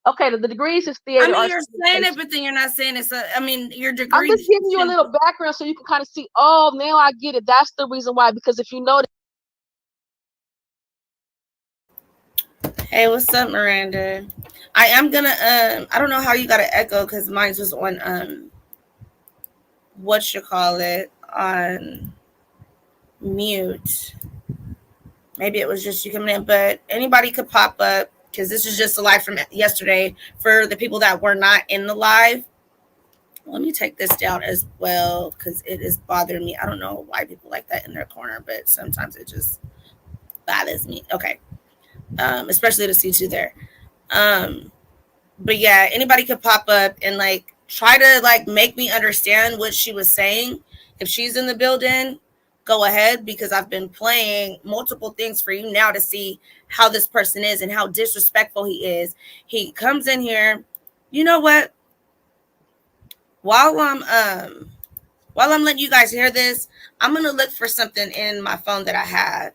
Okay, the degrees is theater. I mean, you're saying it, but then you're not saying it. So, I mean, your degrees. I'm just giving you a little background so you can kind of see. Oh, now I get it. That's the reason why. Because if you know. Hey, what's up, Miranda? I am gonna. I don't know how you got an echo because mine was on on mute. Maybe it was just you coming in, but anybody could pop up. Because this is just a live from yesterday for the people that were not in the live. Let me take this down as well because it is bothering me. I don't know why people like that in their corner, but sometimes it just bothers me. Okay. Especially to see two there. But yeah, anybody could pop up and try to make me understand what she was saying. If she's in the building, go ahead, because I've been playing multiple things for you now to see how this person is and how disrespectful he is. He comes in here. You know what? While I'm letting you guys hear this, I'm gonna look for something in my phone that I have.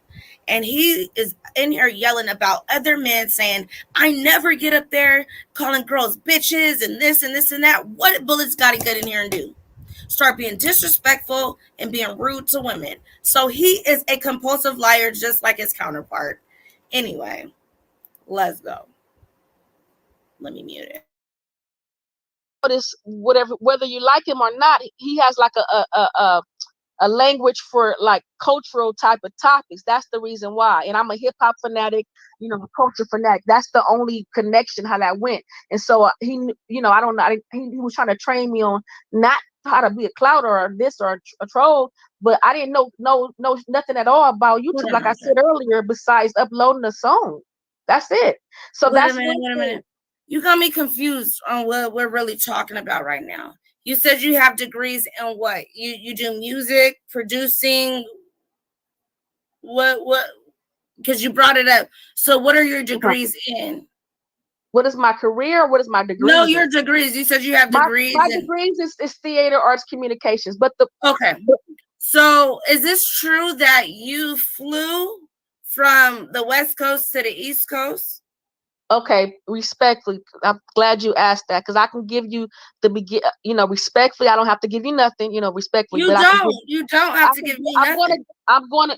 And he is in here yelling about other men saying, I never get up there calling girls bitches and this and this and that. What bullets got to get in here and do? Start being disrespectful and being rude to women. So he is a compulsive liar just like his counterpart. Anyway, let's go. Let me mute it. Whether you like him or not, he has like a language for cultural type of topics. That's the reason why. And I'm a hip hop fanatic, a culture fanatic. That's the only connection how that went. And so he, I don't know. He was trying to train me on not how to be a clout or this or a troll, but I didn't know nothing at all about YouTube. Like I said earlier, besides uploading a song. That's it. So wait a minute. You got me confused on what we're really talking about right now. You said you have degrees in what? You do music, producing, what? Because you brought it up. So what are your degrees in? What is my career? Or what is my degree? No, your degrees. You said you have degrees. My degrees is theater, arts, communications. But okay. So is this true that you flew from the West Coast to the East Coast? Okay, respectfully, I'm glad you asked that because I can give you respectfully. I don't have to give you nothing, respectfully. You don't have to give me nothing. I'm gonna.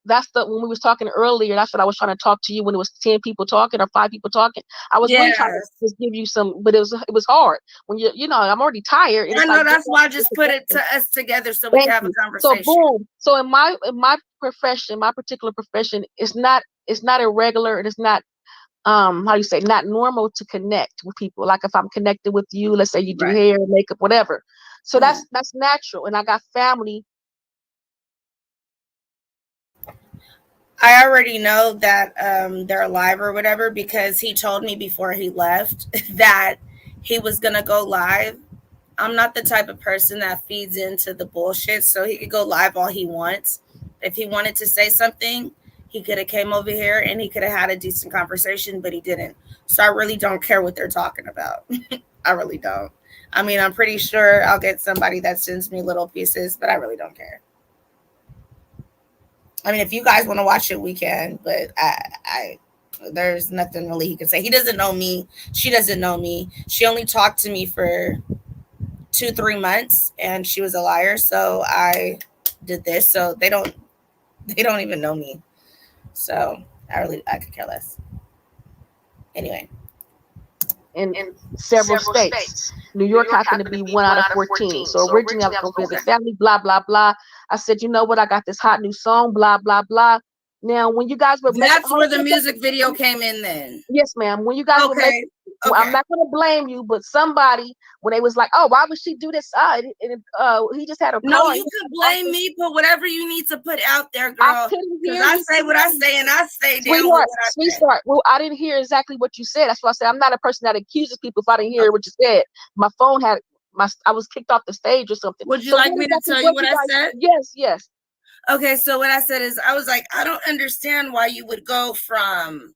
That's when we was talking earlier. That's what I was trying to talk to you when it was 10 people talking or 5 people talking. I was really trying to just give you some, but it was hard when I'm already tired. I know that's why I just put it to us together so we can have a conversation. So boom. So in my profession, my particular profession, it's not irregular and it's not not normal to connect with people. Like if I'm connected with you, let's say you do hair, makeup, whatever. So that's natural. And I got family. I already know that they're alive or whatever because he told me before he left that he was gonna go live. I'm not the type of person that feeds into the bullshit, so he could go live all he wants. If he wanted to say something, he could have came over here and he could have had a decent conversation, but he didn't. So I really don't care what they're talking about. I really don't. I mean, I'm pretty sure I'll get somebody that sends me little pieces, but I really don't care. I mean, if you guys want to watch it, we can, but there's nothing really he can say. He doesn't know me. She doesn't know me. She only talked to me for 2-3 months and she was a liar, so I did this. So they don't even know me, so I could care less anyway. In several states. New York happened to be 1 out of 14. So originally I was going to visit family, blah, blah, blah. I said, you know what? I got this hot new song, blah, blah, blah. Now, when you guys were That's where the music video came in then. Yes, ma'am. When you guys were making, I'm not going to blame you, but somebody, when they was like, oh, why would she do this? He just had a No, you can blame me. Put whatever you need to put out there, girl. I couldn't hear I say what I say, and I say sweetheart. Well, I didn't hear exactly what you said. That's why I said I'm not a person that accuses people if I didn't hear what you said. My phone had I was kicked off the stage or something. Would you like me to tell you what I said? Yes. Okay, so what I said is I was like, I don't understand why you would go from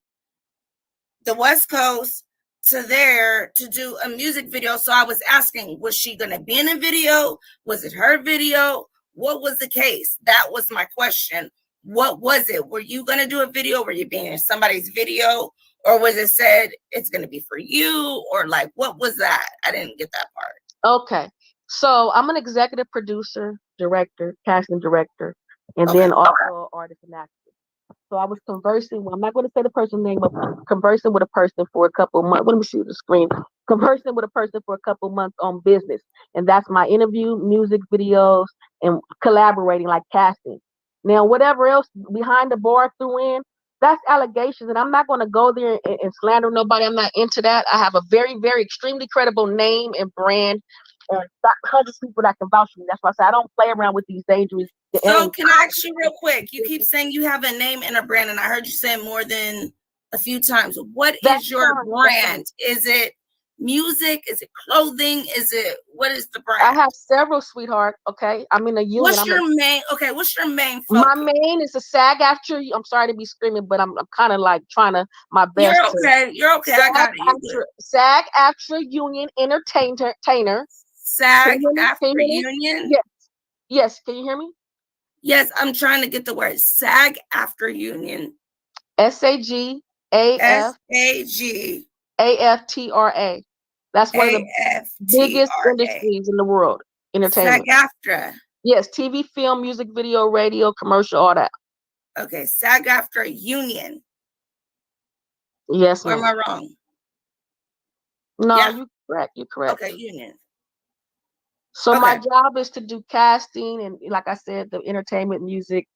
the West Coast to there to do a music video. So I was asking, was she going to be in a video? Was it her video? What was the case? That was my question. What was it? Were you going to do a video? Were you being in somebody's video? Or was it said it's going to be for you? Or like, what was that? I didn't get that part. Okay. So I'm an executive producer, director, casting director, and then also artist and actor. So I was conversing. Well, I'm not going to say the person's name, but conversing with a person for a couple of months. Let me see the screen. Conversing with a person for a couple of months on business, and that's my interview, music videos, and collaborating like casting. Now, whatever else behind the bar threw in, that's allegations, and I'm not going to go there and slander nobody. I'm not into that. I have a very, very extremely credible name and brand. Hundreds of people that can vouch for me. That's why I say I don't play around with these dangerous. So can I ask you real quick? You keep saying you have a name and a brand, and I heard you say it more than a few times. What is your brand? Is it music? Is it clothing? What is the brand? I have several, sweetheart. Okay, I'm in a union. What's your main? Okay, what's your main focus? My main is a SAG after. I'm sorry to be screaming, but I'm kind of like trying to my best. You're okay. I got it. SAG after Union Entertainer. SAG after Union. Yes. Can you hear me? Yes, I'm trying to get the word SAG after Union. SAG AFTRA. That's one of the biggest industries in the world. Entertainment. SAG-AFTRA. Yes, TV, film, music video, radio, commercial, all that. Okay, SAG-AFTRA Union. Yes, or am I wrong? No, you're correct. You're correct. Okay, Union. So my job is to do casting and, like I said, the entertainment, music,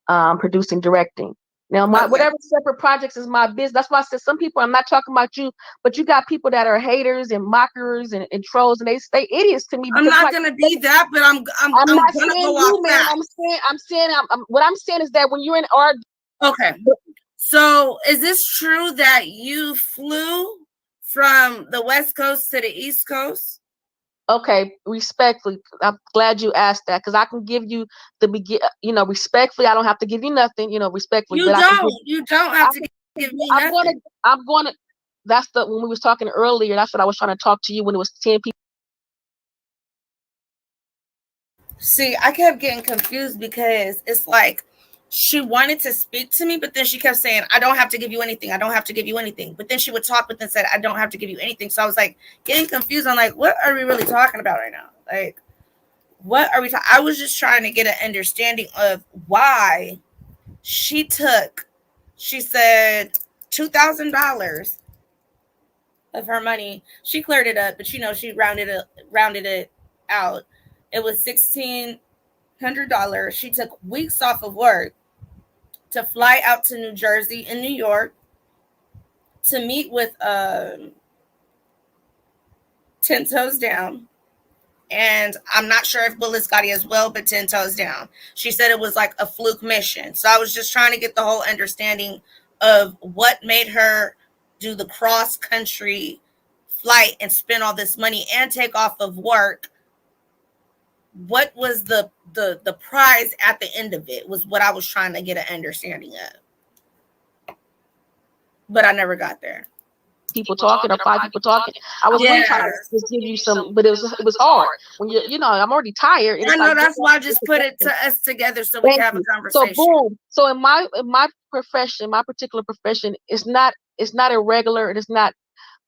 producing, directing. Now, whatever separate projects is my business. That's why I said some people. I'm not talking about you, but you got people that are haters and mockers and trolls, and they stay idiots to me. I'm not gonna be that, but I'm not gonna saying go you, off man. that. I'm saying what I'm saying is that when you're in art. Okay. So is this true that you flew from the West Coast to the East Coast? Okay, respectfully, I'm glad you asked that because I can give you respectfully. I don't have to give you nothing, respectfully. You don't have to give me nothing. I'm gonna. That's when we was talking earlier. That's what I was trying to talk to you when it was 10 people. See, I kept getting confused because it's like she wanted to speak to me, but then she kept saying, I don't have to give you anything. I don't have to give you anything. But then she would talk, but then said, I don't have to give you anything. So I was like getting confused. I'm like, what are we really talking about right now? Like, what are we talking? I was just trying to get an understanding of why she said $2,000 of her money. She cleared it up, but she rounded it out. It was $1,600. She took weeks off of work to fly out to New Jersey and New York to meet with 10 Toes Down And I'm not sure if Bullets got it as well, but 10 toes down. She said it was like a fluke mission. So I was just trying to get the whole understanding of what made her do the cross country flight and spend all this money and take off of work. What was the prize at the end of it was what I was trying to get an understanding of. But I never got there. People talking or 5 people talking. I was really trying to just give you some, but it was hard when you know I'm already tired. I know, that's why I just put it to us together so we can have a conversation. So boom. So in my profession, my particular profession, it's not irregular. It is not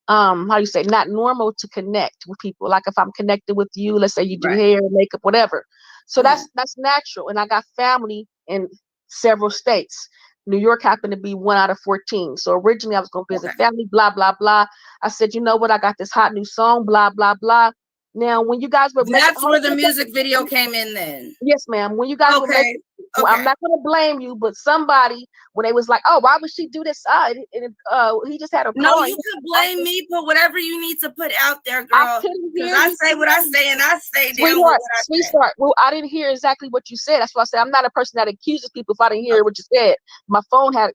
how you say, not normal to connect with people. Like if I'm connected with you, let's say you do hair, makeup, whatever. So that's natural. And I got family in several states. New York happened to be 1 out of 14. So originally I was going to visit family, blah, blah, blah. I said, you know what? I got this hot new song, blah, blah, blah. Now, when you guys were that's where the music video came in then. Yes, ma'am. When you guys were making, I'm not going to blame you, but somebody, when they was like, oh, why would she do this? He just had a No, you can blame me. Put whatever you need to put out there, girl. Because I say what I say and I say sweetheart. Well, I didn't hear exactly what you said. That's why I said I'm not a person that accuses people if I didn't hear what you said. My phone had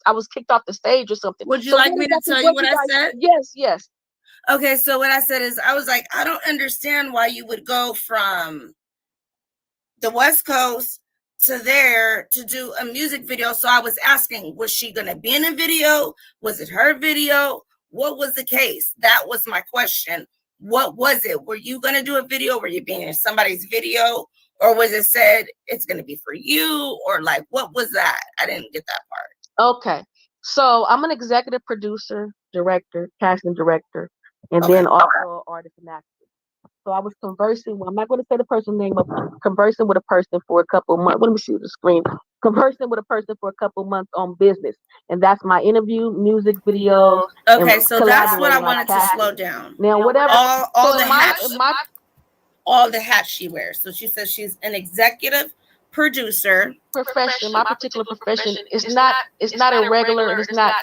I was kicked off the stage or something. Would you like me to tell you what I said? Yes. Okay, so what I said is I was like, I don't understand why you would go from the West Coast to there to do a music video. So I was asking, was she going to be in a video? Was it her video? What was the case? That was my question. What was it? Were you going to do a video? Were you being in somebody's video? Or was it said it's going to be for you? Or like, what was that? I didn't get that part. Okay. So I'm an executive producer, director, casting director, and then also artist and actor. So I was conversing. I'm not going to say the person's name, but conversing with a person for a couple months. Let me see the screen. Conversing with a person for a couple months on business, and that's my interview, music videos. Okay, so that's what I wanted to slow down. Now, whatever. All the hats she wears. So she says she's an executive producer. Profession. My particular profession is not irregular. It is not.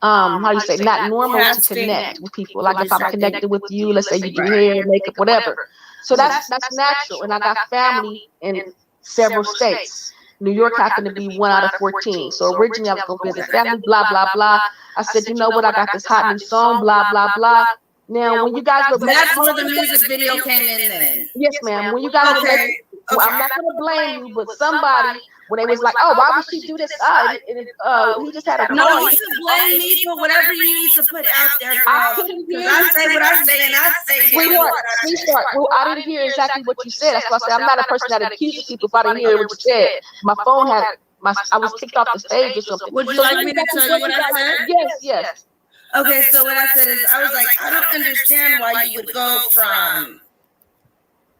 How you say, not normal to connect with people. Like if I'm connected with you, let's say you do hair, makeup, whatever. So that's natural. And I got family in several states. New York happened to be 1 out of 14. So originally I was going to visit family, blah, blah, blah. I said, you know what? I got this hot new song, blah, blah, blah. Now, when you guys were that's where the music video came in then. Yes, ma'am. When you guys were making, I'm not going to blame you, but somebody, when they was like, oh, why would she do this? He just had a no, you can blame me for whatever you need to put out there, girl. Because I say what I say and I say sweetheart. Well, I didn't hear exactly what you said. That's why I said I'm not a person that accuses people if I didn't hear what you said. My phone had I was kicked off the stage or something. Would you like me to tell you what I said? Yes. Okay, so what I said is I was like, I don't understand why you would go from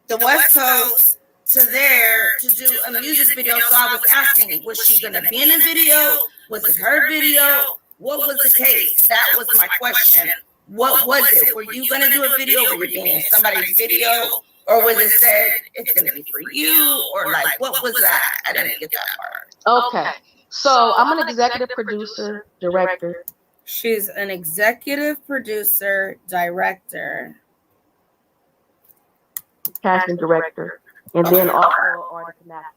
the West Coast to there to do a music video. So I was asking, was she going to be in a video? Was it her video? What was the case? That was my question. What was it? Were you going to do a video? Were you being in somebody's video? Or was it said it's going to be for you? Or like, what was that? I didn't get that part. Okay. So I'm an executive producer, director. She's an executive producer, director. Casting director. And then also artist and actor.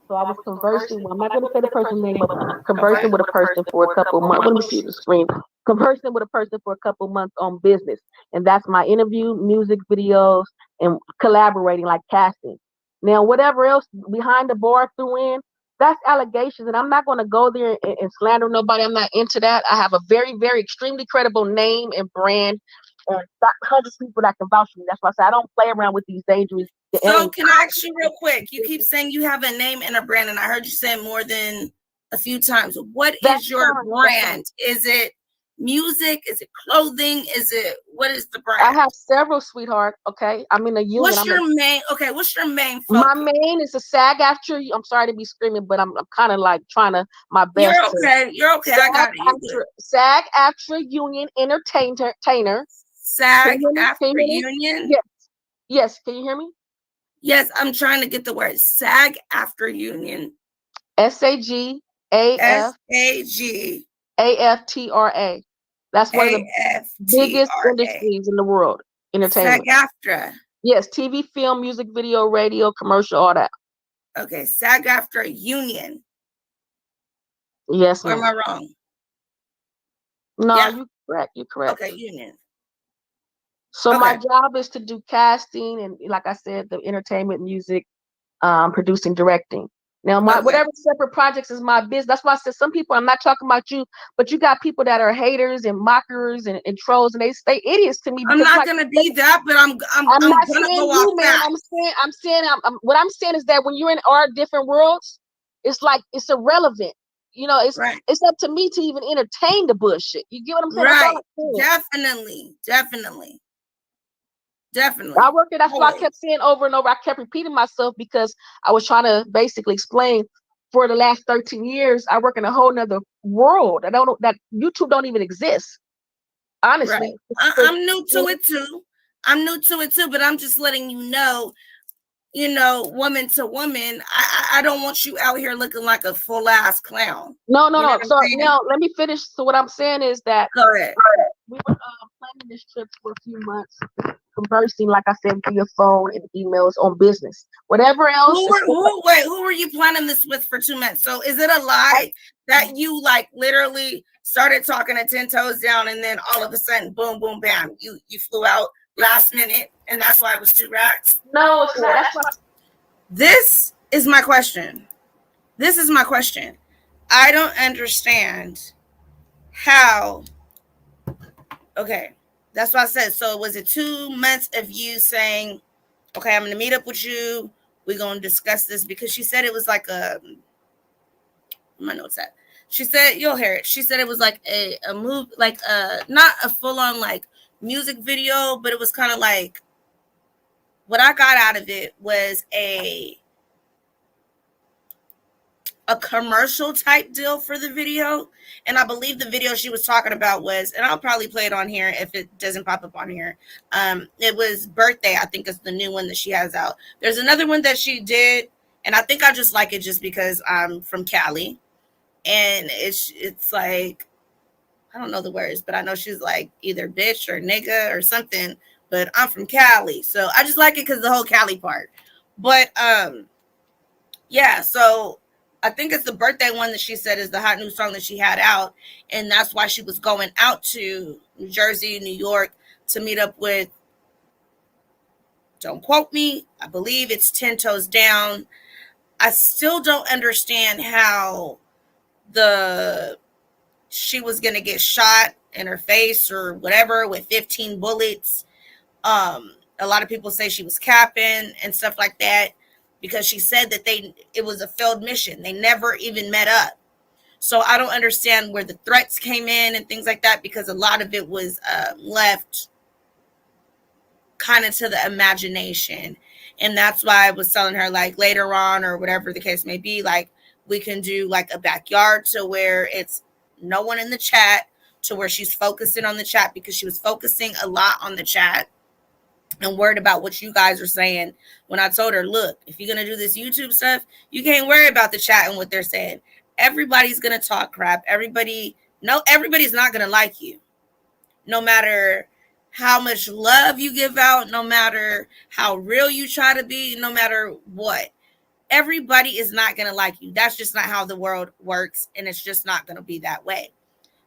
So I was conversing. I'm not going to say the person's name, but conversing with a person for a couple months. Let me see the screen. Conversing with a person for a couple months on business. And that's my interview, music videos, and collaborating, like casting. Now, whatever else behind the bar threw in, that's allegations. And I'm not going to go there and slander nobody. I'm not into that. I have a very, very extremely credible name and brand. And hundreds of people that can vouch for me. That's why I say I don't play around with these dangerous. So can I ask you real quick? You keep saying you have a name and a brand, and I heard you say more than a few times. What is your brand? Is it music? Is it clothing? What is the brand? I have several, sweetheart. Okay, I'm in a union. What's your main focus? My main is a SAG-AFTRA. I'm sorry to be screaming, but I'm kind of like trying to my best. You're okay. I got it. SAG-AFTRA Union Entertainer. SAG-AFTRA Union? Yes. Can you hear me? Yes, I'm trying to get the word. SAG-AFTRA Union. SAG-AFTRA. That's one of the biggest industries in the world. Entertainment. SAG-AFTRA. Yes, TV, film, music video, radio, commercial, all that. Okay, SAG-AFTRA union. Yes, or am I wrong? No, yeah. You're correct. You're correct. Okay, union. So my job is to do casting and, like I said, the entertainment, music, producing, directing. Now, whatever separate projects is my business. That's why I said some people, I'm not talking about you, but you got people that are haters and mockers and trolls, and they stay idiots to me. I'm not gonna be that, but I'm not gonna saying go you, man. I'm saying what I'm saying is that when you're in our different worlds, it's like it's irrelevant. You know, it's up to me to even entertain the bullshit. You get what I'm saying? Right. Definitely. I work it. That's why I kept saying over and over. I kept repeating myself because I was trying to basically explain for the last 13 years, I work in a whole nother world. That YouTube don't even exist. Honestly. Right. I'm new to it too. But I'm just letting you know, woman to woman, I don't want you out here looking like a full ass clown. No. So now let me finish. So what I'm saying is that we were planning this trip for a few months, conversing, like I said, via phone and emails on business. Whatever else. Who were you planning this with for 2 months? So is it a lie that you like literally started talking at 10 toes down and then all of a sudden, boom, boom, bam, you flew out last minute and that's why it was 2 racks? No, it's not. That's what This is my question. I don't understand how. Okay, that's what I said. So was it 2 months of you saying, okay, I'm going to meet up with you. We're going to discuss this, because she said it was like my notes at. She said, you'll hear it. She said it was like a move, like not a full on like music video, but it was kind of like, what I got out of it was a commercial type deal for the video. And I believe the video she was talking about was, and I'll probably play it on here if it doesn't pop up on here. It was Birthday. I think it's the new one that she has out. There's another one that she did, and I think I just like it just because I'm from Cali. And it's like, I don't know the words, but I know she's like either bitch or nigga or something, but I'm from Cali. So I just like it because the whole Cali part. But yeah, so I think it's the Birthday one that she said is the hot new song that she had out. And that's why she was going out to New Jersey, New York to meet up with, don't quote me, I believe it's 10 Toes Down. I still don't understand how she was going to get shot in her face or whatever with 15 bullets. A lot of people say she was capping and stuff like that, because she said that it was a failed mission. They never even met up. So I don't understand where the threats came in and things like that, because a lot of it was left kind of to the imagination. And that's why I was telling her, like, later on or whatever the case may be, like, we can do like a backyard to where it's no one in the chat, to where she's focusing on the chat, because she was focusing a lot on the chat and worried about what you guys are saying. When I told her, look, if you're going to do this YouTube stuff, you can't worry about the chat and what they're saying. Everybody's going to talk crap. Everybody's not going to like you. No matter how much love you give out, no matter how real you try to be, no matter what. Everybody is not going to like you. That's just not how the world works. And it's just not going to be that way.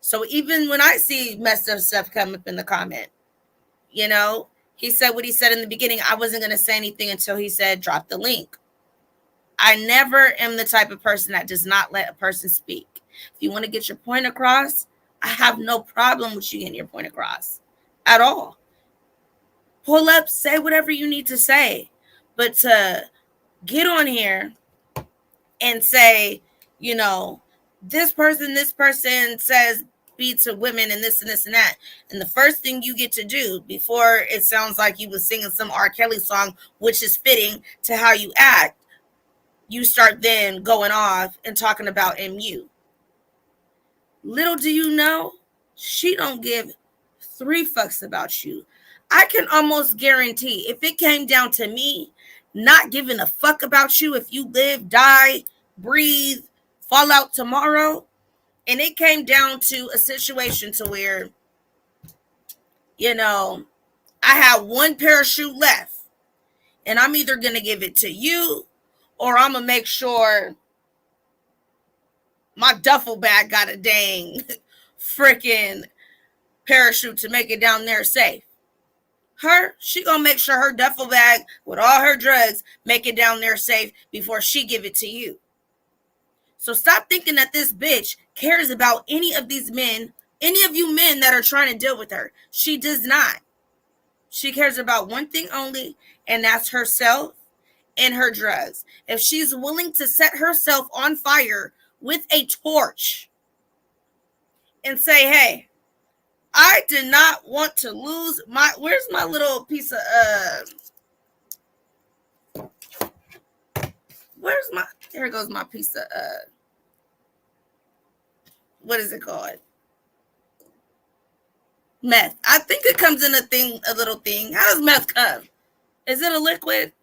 So even when I see messed up stuff come up in the comment, he said what he said in the beginning. I wasn't going to say anything until he said, drop the link. I never am the type of person that does not let a person speak. If you want to get your point across, I have no problem with you getting your point across at all. Pull up, say whatever you need to say. But to get on here and say, this person says be to women and this and this and that. And the first thing you get to do before it sounds like you was singing some R. Kelly song, which is fitting to how you act, you start then going off and talking about MU. Little do you know, she don't give 3 fucks about you. I can almost guarantee if it came down to me not giving a fuck about you, if you live, die, breathe, fall out tomorrow, and it came down to a situation to where, I had 1 parachute left, And I'm either going to give it to you or I'm going to make sure my duffel bag got a dang freaking parachute to make it down there safe. She gonna make sure her duffel bag with all her drugs make it down there safe before she give it to you. So stop thinking that this bitch cares about any of these men, any of you men that are trying to deal with her. She does not. She cares about one thing only, and that's herself and her drugs. If she's willing to set herself on fire with a torch and say, hey, I did not want to lose my, where's my little piece of, where's my, here goes my piece of, what is it called? Meth. I think it comes in a little thing. How does meth come? Is it a liquid?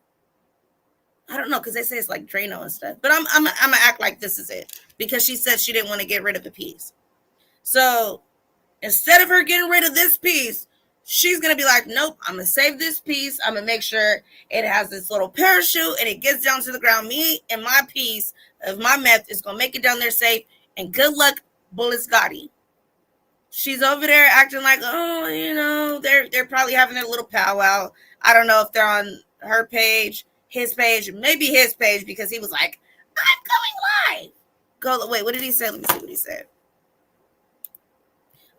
I don't know, because they say it's like Drano and stuff. But I'm gonna act like this is it, because she said she didn't want to get rid of the piece. So instead of her getting rid of this piece, she's going to be like, nope, I'm going to save this piece. I'm going to make sure it has this little parachute and it gets down to the ground. Me and my piece of my meth is going to make it down there safe. And good luck, Bullet Scotty. She's over there acting like, oh, you know, they're probably having their little powwow. I don't know if they're on her page, his page, maybe his page, because he was like, I'm going live. Wait, what did he say? Let me see what he said.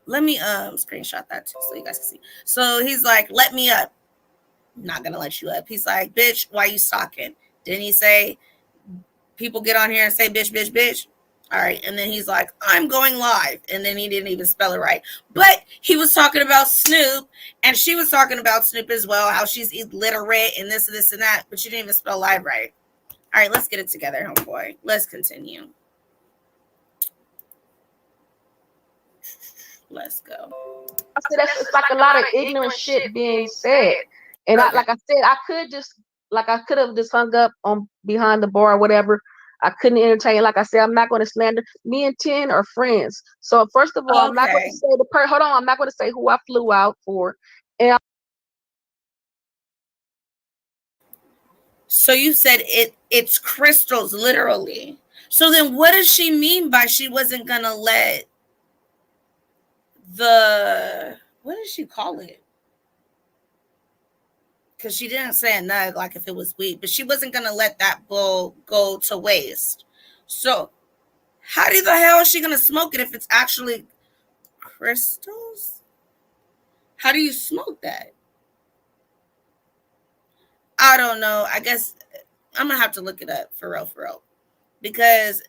Let me screenshot that too so you guys can see. So he's like, let me up. I'm not gonna let you up. He's like, bitch, why you stalking? Didn't he say people get on here and say bitch, bitch, bitch? All right. And then he's like, I'm going live. And then he didn't even spell it right. But he was talking about Snoop, and she was talking about Snoop as well, how she's illiterate and this and that, but she didn't even spell live right. All right, let's get it together, homeboy. Let's continue. Let's go. I said it's like a lot of ignorant shit being said, and okay. Like I said, I could have just hung up on behind the bar or whatever. I couldn't entertain. Like I said, I'm not going to slander. Me and 10 are friends. So first of all, okay. I'm not going to say hold on. I'm not going to say who I flew out for. And so you said it's crystals, literally. So then, what does she mean by she wasn't going to let what did she call it? Because she didn't say a nug like if it was weed, but she wasn't going to let that bull go to waste. So how the hell is she going to smoke it if it's actually crystals? How do you smoke that? I don't know. I guess I'm going to have to look it up for real. Because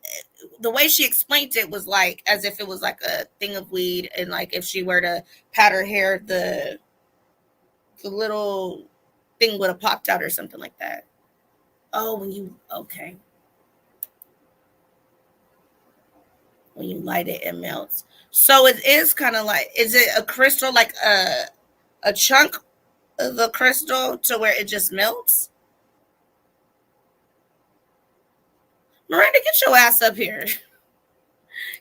the way she explained it was like as if it was like a thing of weed, and like if she were to pat her hair, the little thing would have popped out or something like that. Oh, when you light it, it melts. So it is kind of like, is it a crystal, like a chunk of the crystal to where it just melts? Miranda, get your ass up here.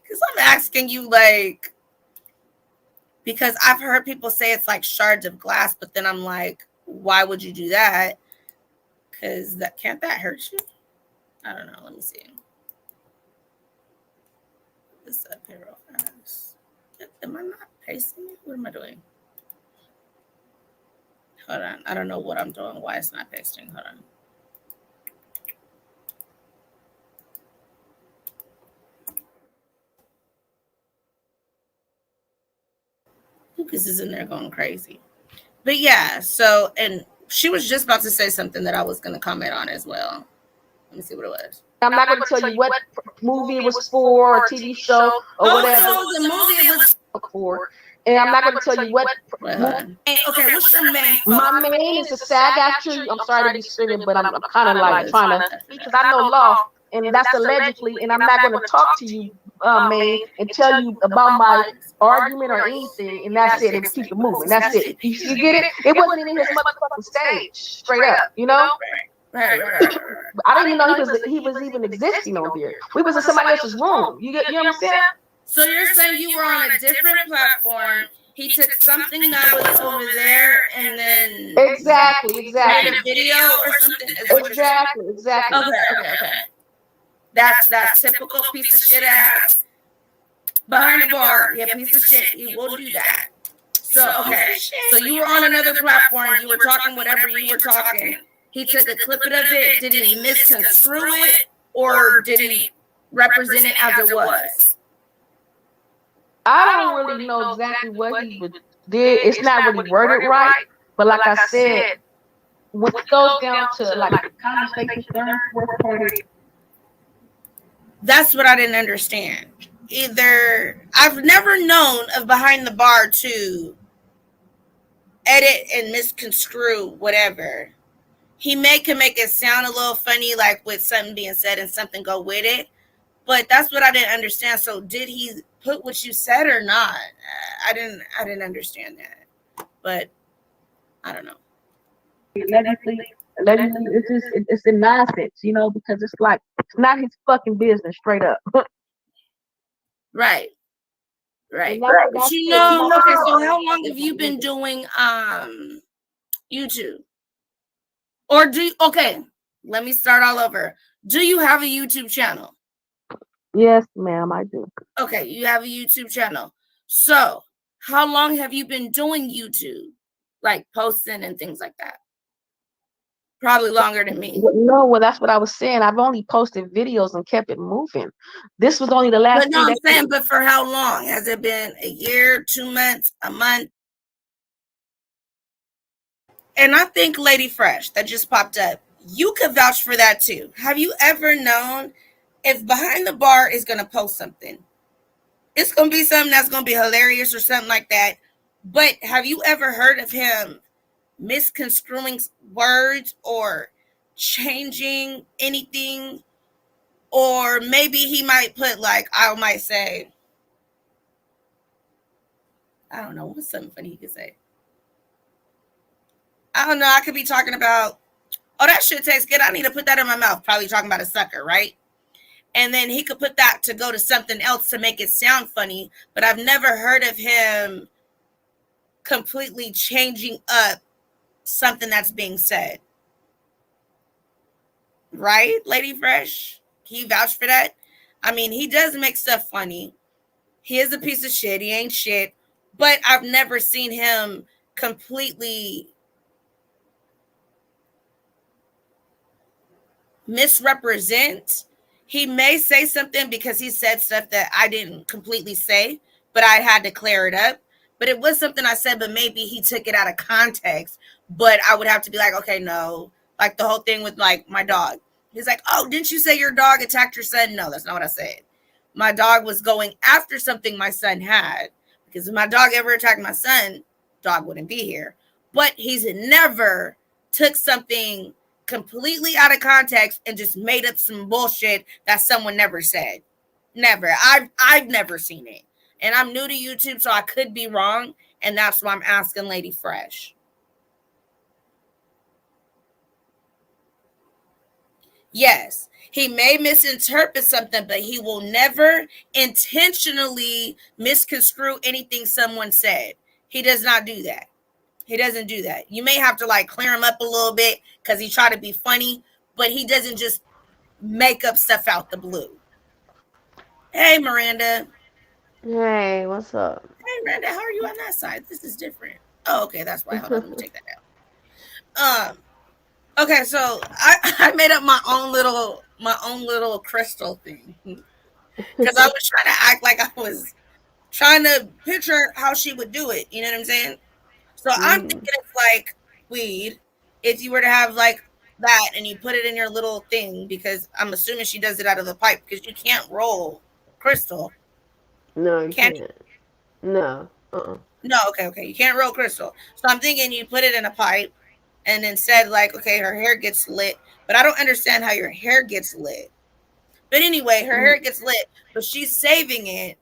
Because I'm asking you, like, because I've heard people say it's like shards of glass, but then I'm like, why would you do that? Because can't that hurt you? I don't know. Let me see. This up here real fast. Am I not pasting it? What am I doing? Hold on. I don't know what I'm doing. Why it's not pasting. Hold on. Lucas is in there going crazy. But yeah, so, and she was just about to say something that I was going to comment on as well. Let me see what it was. I'm not going to tell you what movie it was for, or TV show, or whatever. The movie it was for. And I'm not going to tell you what. Okay, what's your main? My main is a SAG after. I'm sorry to be screaming, but I'm kind of like trying to, because I know law, and that's allegedly, and I'm not going to talk to you, main, and tell you about my argument or anything, and that's it, and keep it moving. That's it. You get it? It wasn't even his motherfucking stage, straight up, you know? Right. I didn't even know he was even existing on there. We was in somebody else's room. You know what I'm saying? So you're saying you were on a different platform. He took something that was over there and then Exactly. made a video or something? Is what you're saying? Exactly. Okay. That's typical piece of shit ass behind the bar. Yeah, piece of shit. He will do that. So so you were on another platform. You were talking whatever you were talking. He took a clip of it. Did he misconstrue it, or did he represent it as it was? I don't really know exactly what he did. It's not really worded right, but like I said, when it goes down to like the conversation starting fourth party. That's what I didn't understand. Either I've never known of behind the bar to edit and misconstrue whatever. He can make it sound a little funny, like with something being said and something go with it. But that's what I didn't understand. So did he put what you said or not? I didn't understand that. But I don't know. Allegedly, it's a nonsense, because it's like it's not his fucking business, straight up. Right. Okay, No. so how long have you been doing YouTube? Or let me start all over. Do you have a YouTube channel? Yes, ma'am, I do. Okay, you have a YouTube channel. So how long have you been doing YouTube? Like posting and things like that? Probably longer than me. No, well, that's what I was saying. I've only posted videos and kept it moving. This was only the last. But no, I'm saying, but for how long? Has it been a year, 2 months, a month? And I think Lady Fresh that just popped up, you could vouch for that too. Have you ever known if behind the bar is going to post something? It's going to be something that's going to be hilarious or something like that. But have you ever heard of him misconstruing words or changing anything? Or maybe he might put, like, I might say, I don't know, what's something funny he could say? I don't know, I could be talking about, oh, that shit tastes good, I need to put that in my mouth. Probably talking about a sucker, right? And then he could put that to go to something else to make it sound funny. But I've never heard of him completely changing up something that's being said. Right, Lady Fresh? Can you vouch for that? I mean, he does make stuff funny. He is a piece of shit. He ain't shit. But I've never seen him completely misrepresent. He may say something because he said stuff that I didn't completely say, but I had to clear it up. But it was something I said, but maybe he took it out of context. But I would have to be like, okay, no. Like the whole thing with like my dog. He's like, oh, didn't you say your dog attacked your son? No, that's not what I said. My dog was going after something my son had. Because if my dog ever attacked my son, dog wouldn't be here. But he's never took something completely out of context and just made up some bullshit that someone never said. Never. I've never seen it. And I'm new to YouTube, so I could be wrong. And that's why I'm asking Lady Fresh. Yes, he may misinterpret something, but he will never intentionally misconstrue anything someone said. He does not do that. He doesn't do that. You may have to like clear him up a little bit because he tried to be funny, but he doesn't just make up stuff out the blue. Hey, Miranda. Hey, what's up? Hey, Miranda, how are you on that side? This is different. Oh, okay, that's why. Hold on, let me take that out. Okay, so I made up my own little crystal thing because I was trying to act like I was trying to picture how she would do it. You know what I'm saying? So I'm thinking it's like weed. If you were to have like that and you put it in your little thing, because I'm assuming she does it out of the pipe because you can't roll crystal. No, you can't. No. No, okay. You can't roll crystal. So I'm thinking you put it in a pipe and then said like, okay, her hair gets lit. But I don't understand how your hair gets lit. But anyway, her hair gets lit, but she's saving it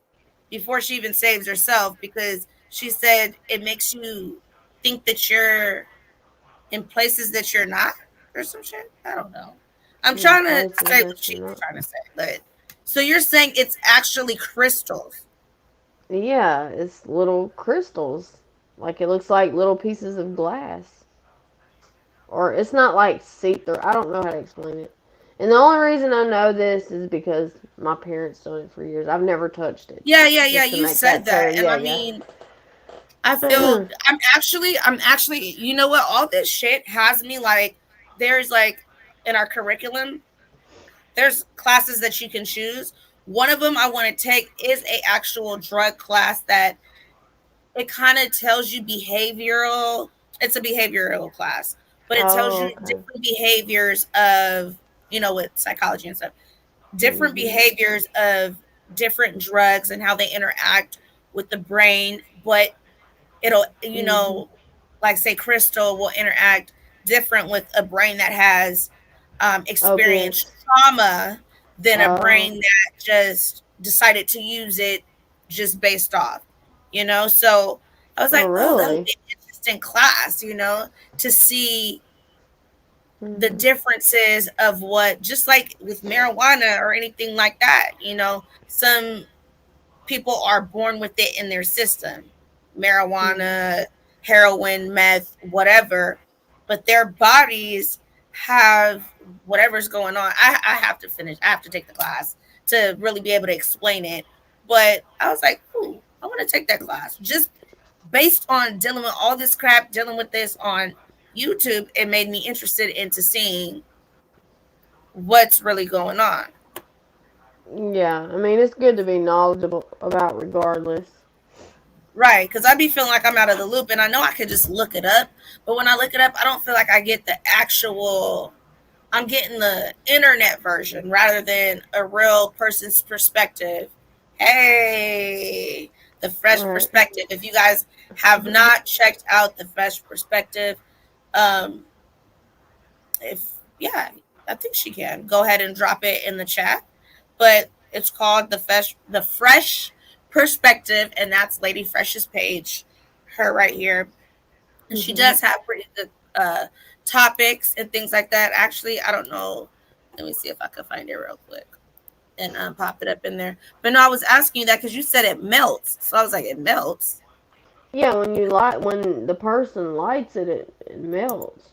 before she even saves herself because she said it makes you think that you're in places that you're not or some shit. I don't know. I'm trying to say what she was trying to say, but so you're saying it's actually crystals. Yeah, it's little crystals. Like it looks like little pieces of glass. or it's not like see through. I don't know how to explain it. And the only reason I know this is because my parents done it for years. I've never touched it. Yeah. Just to You make said that that, clear. and Yeah, I yeah. mean, I feel I'm actually, you know what? All this shit has me like, there's like in our curriculum, there's classes that you can choose. One of them I want to take is a actual drug class that it kind of tells you behavioral. It's a behavioral class, but it tells Oh, you okay. different behaviors of, with psychology and stuff, different Mhm. behaviors of different drugs and how they interact with the brain, but it'll, Mhm. like say crystal will interact different with a brain that has experienced Opiates. trauma than a Oh. brain that just decided to use it just based off, so I was Oh, like, oh, that would really? be an interesting class, to see the Mhm. differences of what, just like with marijuana or anything like that, some people are born with it in their system, Mhm. marijuana, heroin, meth, whatever, but their bodies have whatever's going on. I have to finish, I have to take the class to really be able to explain it. But I was like, ooh, I want to take that class just based on dealing with all this crap, dealing with this on YouTube. It made me interested into seeing what's really going on. Yeah, I mean it's good to be knowledgeable about regardless. Right, because I'd be feeling like I'm out of the loop, and I know I could just look it up, but when I look it up, I don't feel like I get the actual. I'm getting the internet version rather than a real person's perspective. Hey, the fresh Right. perspective. If you guys have not checked out the fresh perspective, um, if yeah, I think she can go ahead and drop it in the chat. But it's called the fresh perspective, and that's Lady Fresh's page, her right here. And she Mhm. does have pretty good topics and things like that. Actually, I don't know. Let me see if I can find it real quick and pop it up in there. But no, I was asking you that because you said it melts, so I was like, it melts. Yeah, when you light, when the person lights it, it melts.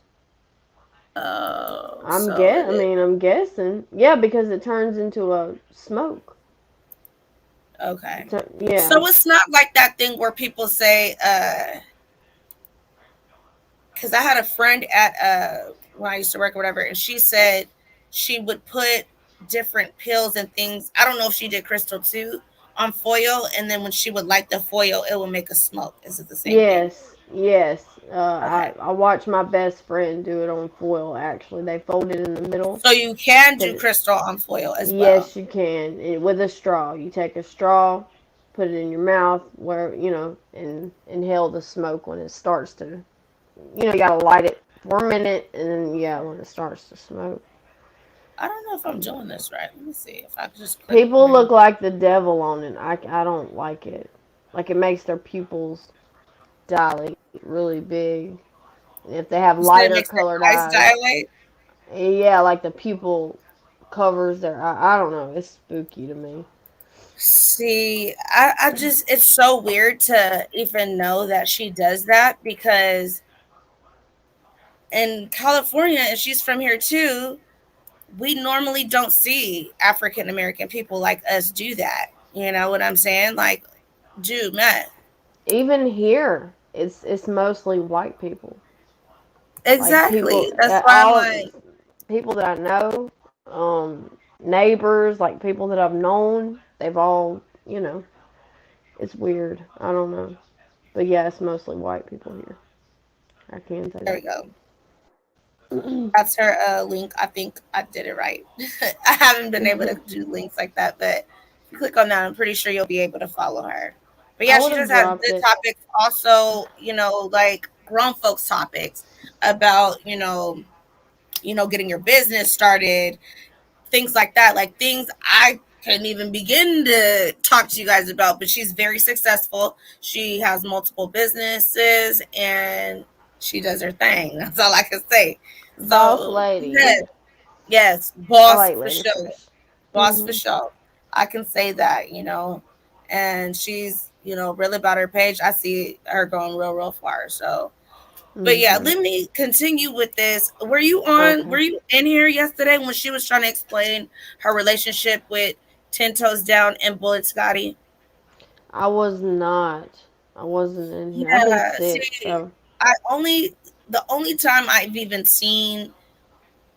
Oh, so I mean, I'm guessing. Yeah, because it turns into a smoke. okay. Yeah. So it's not like that thing where people say, because I had a friend at when I used to work or whatever, and she said she would put different pills and things. I don't know if she did crystal too on foil, and then when she would light the foil, it would make a smoke. Is it the same thing? Yes. Yes. Okay. I watched my best friend do it on foil. Actually, they fold it in the middle. So you can Put do it. crystal on foil as well. Yes, you can. With a straw. You take a straw, put it in your mouth, where and inhale the smoke when it starts to. You gotta light it for a minute, and then yeah, when it starts to smoke. I don't know if I'm doing this right. Let me see if I can just click People on. look like the devil on it. I don't like it. Like it makes their pupils dilate really big. And if they have You said it lighter makes their colored eyes eyes, dilate. yeah, like the pupil covers their eye. I don't know. It's spooky to me. See, I just, it's so weird to even know that she does that because in California, and she's from here too, we normally don't see African American people like us do that. You know what I'm saying? Like, do meth. Even here, it's mostly white people. Like Exactly. people, That's why I'm all like, people that I know, neighbors, like people that I've known, they've all, it's weird. I don't know. But yeah, it's mostly white people here. I can say there we that. go. That's her link. I think I did it right. I haven't been able to do links like that, but if you click on that, I'm pretty sure you'll be able to follow her. But I yeah, would she have does have dropped good it. topics. Also, like grown folks topics about, getting your business started, things like that. Like things I couldn't even begin to talk to you guys about, but she's very successful. She has multiple businesses and she does her thing. That's all I can say. Boss So lady. yeah, yes, I boss like for Lady sure. Fresh. Boss for Mhm. sure. I can say that, and she's, really about her page. I see her going real, real far. So But yeah, let me continue with this. Were you on? Okay. Were you in here yesterday when she was trying to explain her relationship with 10 Toes Down and Bullet Scotty? I was not. I wasn't in here. I've been Yeah. sick, See, so. the only time I've even seen,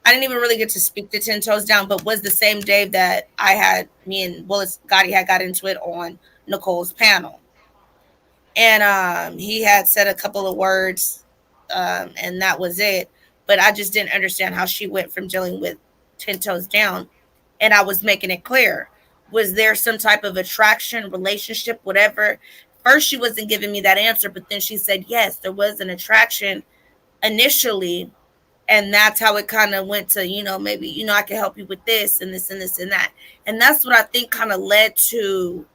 I didn't even really get to speak to 10 Toes Down, but was the same day that me and Bullet Scotty had got into it on Nicole's panel. And he had said a couple of words, and that was it. But I just didn't understand how she went from dealing with 10 Toes Down, and I was making it clear. Was there some type of attraction, relationship, whatever? First, she wasn't giving me that answer, but then she said, yes, there was an attraction initially. And that's how it kind of went to, maybe, I can help you with this and this and this and that. And that's what I think kind of led to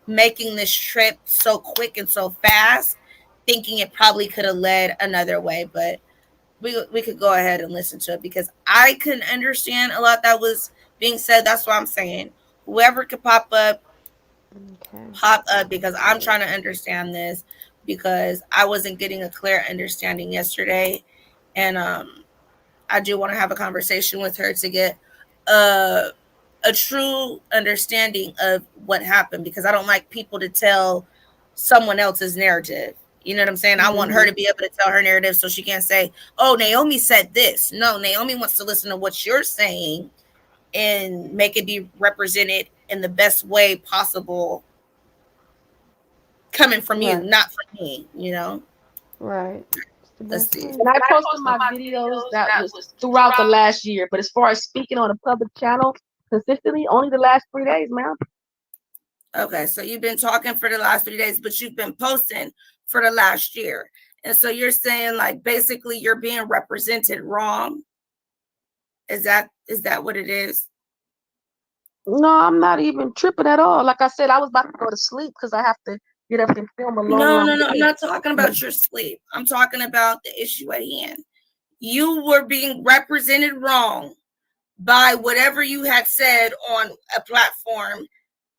making this trip so quick and so fast, thinking it probably could have led another way. But we could go ahead and listen to it because I couldn't understand a lot that was being said. That's why I'm saying whoever could pop up, because I'm trying to understand this because I wasn't getting a clear understanding yesterday. And I do want to have a conversation with her to get a true understanding of what happened, because I don't like people to tell someone else's narrative. You know what I'm saying? I want her to be able to tell her narrative so she can't say, oh, Naomi said this. No, Naomi wants to listen to what you're saying and make it be represented in the best way possible coming from you, not from me, Right. Let's see. And I posted my videos that was throughout the last year, but as far as speaking on a public channel consistently, only the last 3 days, ma'am. Okay, so you've been talking for the last 3 days, but you've been posting for the last year. And so you're saying, like, basically you're being represented wrong. Is that what it is? No, I'm not even tripping at all. Like I said, I was about to go to sleep because I have to get up and film a long No. I'm not talking about your sleep. I'm talking about the issue at hand. You were being represented wrong by whatever you had said on a platform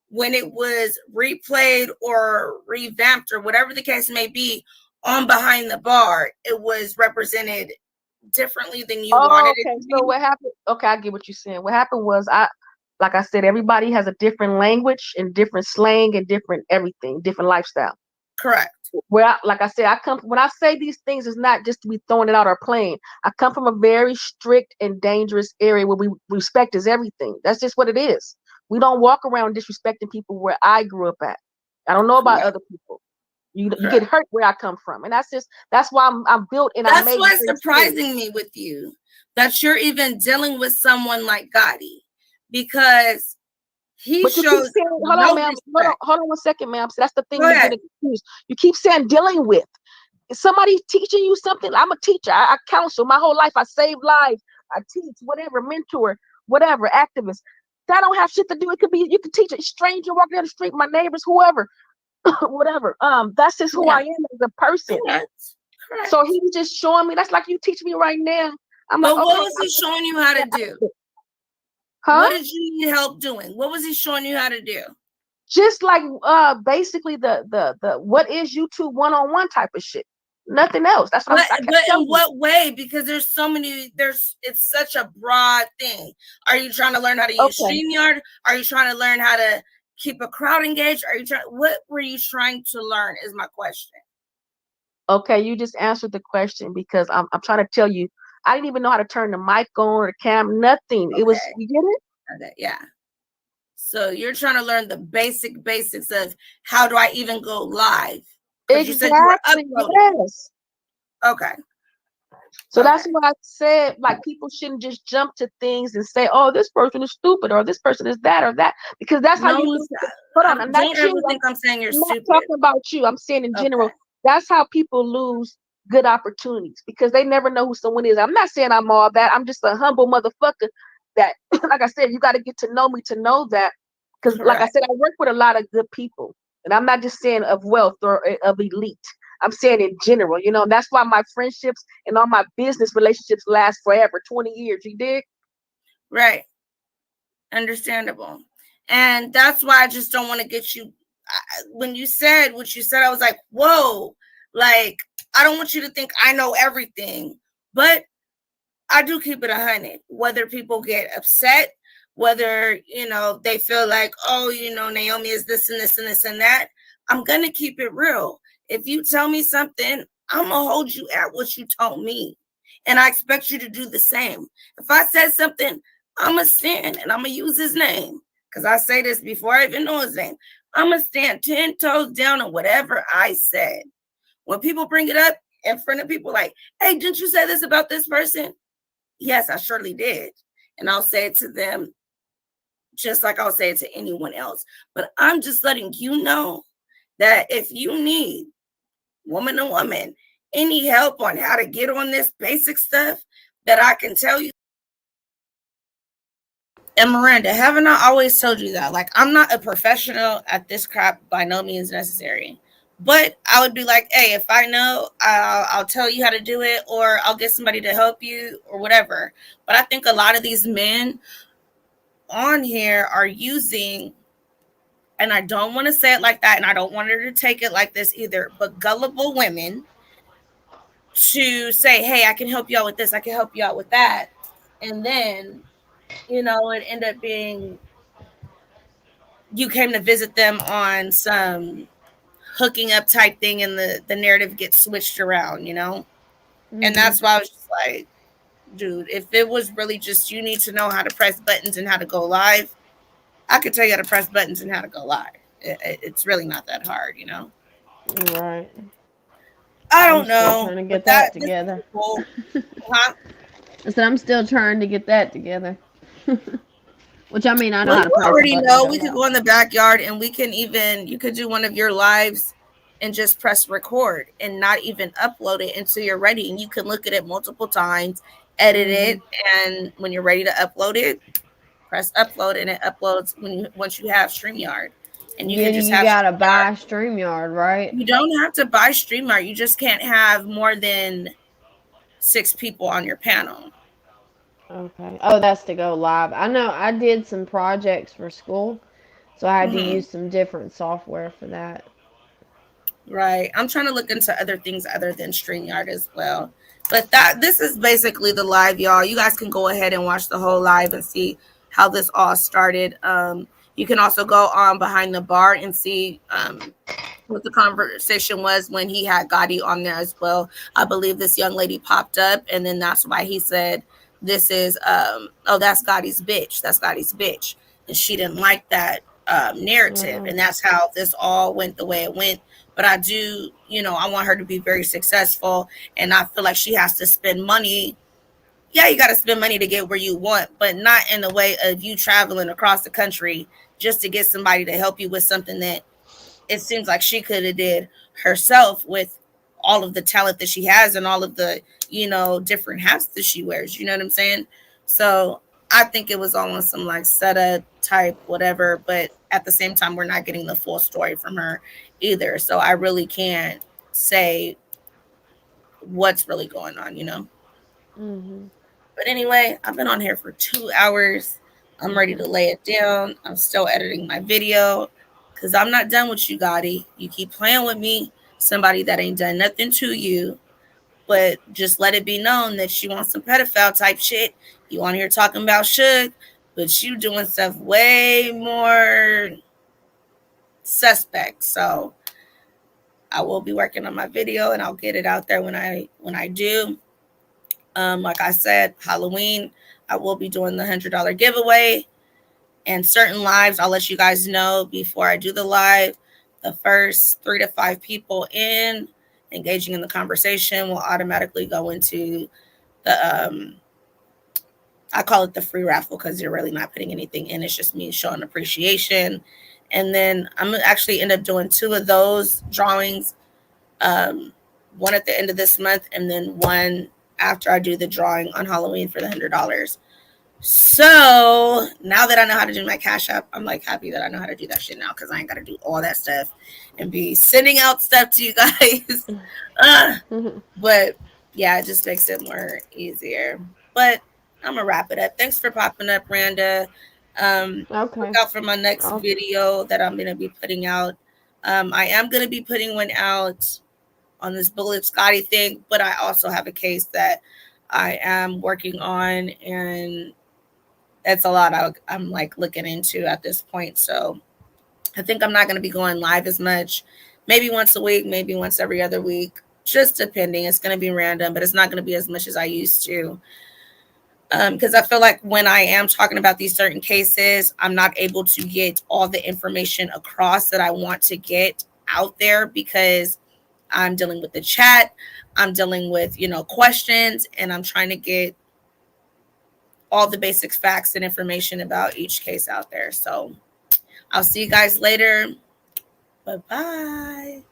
when it was replayed or revamped or whatever the case may be on Behind the Bar. It was represented differently than you wanted it to be. So what happened? Okay, I get what you're saying. What happened was like I said, everybody has a different language and different slang and different everything, different lifestyle. Correct. Like I said, when I say these things, it's not just to be throwing it out or playing. I come from a very strict and dangerous area where we respect is everything. That's just what it is. We don't walk around disrespecting people where I grew up at. I don't know about other people. You get hurt where I come from, and that's why I'm built and that's what's surprising me with you, that you're even dealing with someone like Gotti, because he shows. Hold on, ma'am. Hold on 1 second, ma'am. So that's the thing you're getting confused. You keep saying dealing with. If somebody's teaching you something, I'm a teacher. I counsel my whole life. I save lives. I teach, whatever, mentor, whatever, activist. That don't have shit to do. It could be, you could teach a stranger walking down the street, my neighbors, whoever, whatever. That's just who I am as a person. Correct. So he was just showing me. That's like you teach me right now. But like, what was he showing you how to do? Huh? What did you need help doing? What was he showing you how to do? Just like basically the what is YouTube one-on-one type of shit. Nothing else. That's what but in what way? Because there's so many, it's such a broad thing. Are you trying to learn how to use StreamYard? Are you trying to learn how to keep a crowd engaged? What were you trying to learn is my question. Okay, you just answered the question, because I'm trying to tell you, I didn't even know how to turn the mic on or the cam, nothing. Okay. It was, you get it? Okay, yeah. So you're trying to learn the basics of how do I even go live? Exactly. You said you were uploading. Yes. Okay. So that's why I said, like, people shouldn't just jump to things and say, "Oh, this person is stupid," or "This person is that," or that, because that's how you. Hold on, I'm don't ever think I'm saying you're stupid. I'm not talking about you. I'm saying in general. That's how people lose good opportunities, because they never know who someone is. I'm not saying I'm all that. I'm just a humble motherfucker. That, like I said, you got to get to know me to know that. Because, like I said, I work with a lot of good people, and I'm not just saying of wealth or of elite. I'm saying in general, and that's why my friendships and all my business relationships last forever, 20 years. You dig? Right. Understandable. And that's why I just don't want to get you. When you said what you said, I was like, whoa, like, I don't want you to think I know everything, but I do keep it 100. Whether people get upset, whether, they feel like, oh, Naomi is this and this and this and that, I'm going to keep it real. If you tell me something, I'm going to hold you at what you told me. And I expect you to do the same. If I said something, I'm going to stand and I'm going to use his name. Because I say this before I even know his name. I'm going to stand 10 toes down on whatever I said. When people bring it up in front of people like, hey, didn't you say this about this person? Yes, I surely did. And I'll say it to them just like I'll say it to anyone else. But I'm just letting you know that if you need, woman to woman, any help on how to get on this basic stuff, that I can tell you. And Miranda, haven't I always told you that? Like, I'm not a professional at this crap by no means necessary. But I would be like, hey, if I know, I'll tell you how to do it, or I'll get somebody to help you or whatever. But I think a lot of these men on here are using, and I don't want to say it like that, and I don't want her to take it like this either, but gullible women to say, hey, I can help you out with this, I can help you out with that. And then, it ended up being you came to visit them on some hooking up type thing, and the narrative gets switched around, And that's why I was just like, dude, if it was really just you need to know how to press buttons and how to go live, I could tell you how to press buttons and how to go live. It's really not that hard, Right. I I'm don't still know, trying to but get that together. Cool. Huh? I said I'm still trying to get that together. Which I mean, I know Well, how to you press already a button. know we could go in the backyard and you could do one of your lives and just press record and not even upload it until you're ready. And you can look at it multiple times, edit it, and when you're ready to upload it, press upload, and it uploads once you have StreamYard. And you can just you have gotta buy StreamYard, right? You don't have to buy StreamYard. You just can't have more than 6 people on your panel. Okay. Oh, that's to go live. I know I did some projects for school, so I had to use some different software for that. Right. I'm trying to look into other things other than StreamYard as well. But this is basically the live, y'all. You guys can go ahead and watch the whole live and see how this all started. You can also go on Behind the Bar and see what the conversation was when he had Gotti on there as well. I believe this young lady popped up, and then that's why he said, this is, that's Gotti's bitch. That's Gotti's bitch. And she didn't like that narrative. And that's how this all went the way it went. But I do, I want her to be very successful. And I feel like she has to spend money. Yeah, you got to spend money to get where you want, but not in the way of you traveling across the country just to get somebody to help you with something that it seems like she could have did herself with all of the talent that she has and all of the, different hats that she wears. You know what I'm saying? So I think it was almost some like setup type, whatever. But at the same time, we're not getting the full story from her either. So I really can't say what's really going on, But anyway, I've been on here for 2 hours. I'm ready to lay it down. I'm still editing my video because I'm not done with you, Gotti. You keep playing with me, somebody that ain't done nothing to you. But just let it be known that you want some pedophile type shit. You on here talking about Suge, but you doing stuff way more suspect. So I will be working on my video and I'll get it out there when I do. Like I said, Halloween, I will be doing the $100 giveaway, and certain lives I'll let you guys know before I do the live. The first 3 to 5 people engaging in the conversation will automatically go into the I call it the free raffle because you're really not putting anything in. It's just me showing appreciation. And then I'm actually end up doing 2 of those drawings, one at the end of this month and then one after I do the drawing on Halloween for the $100. So now that I know how to do my Cash App, I'm like happy that I know how to do that shit now because I ain't got to do all that stuff and be sending out stuff to you guys. But yeah, it just makes it more easier. But I'm gonna wrap it up. Thanks for popping up, Randa. Look out for my next video that I'm gonna be putting out. I am gonna be putting one out on this Bullet Scotty thing, but I also have a case that I am working on, and it's a lot I'm like looking into at this point. So I think I'm not going to be going live as much, maybe once a week, maybe once every other week, just depending. It's going to be random, but it's not going to be as much as I used to. Because I feel like when I am talking about these certain cases, I'm not able to get all the information across that I want to get out there, because I'm dealing with the chat, I'm dealing with, questions, and I'm trying to get all the basic facts and information about each case out there. So I'll see you guys later. Bye-bye.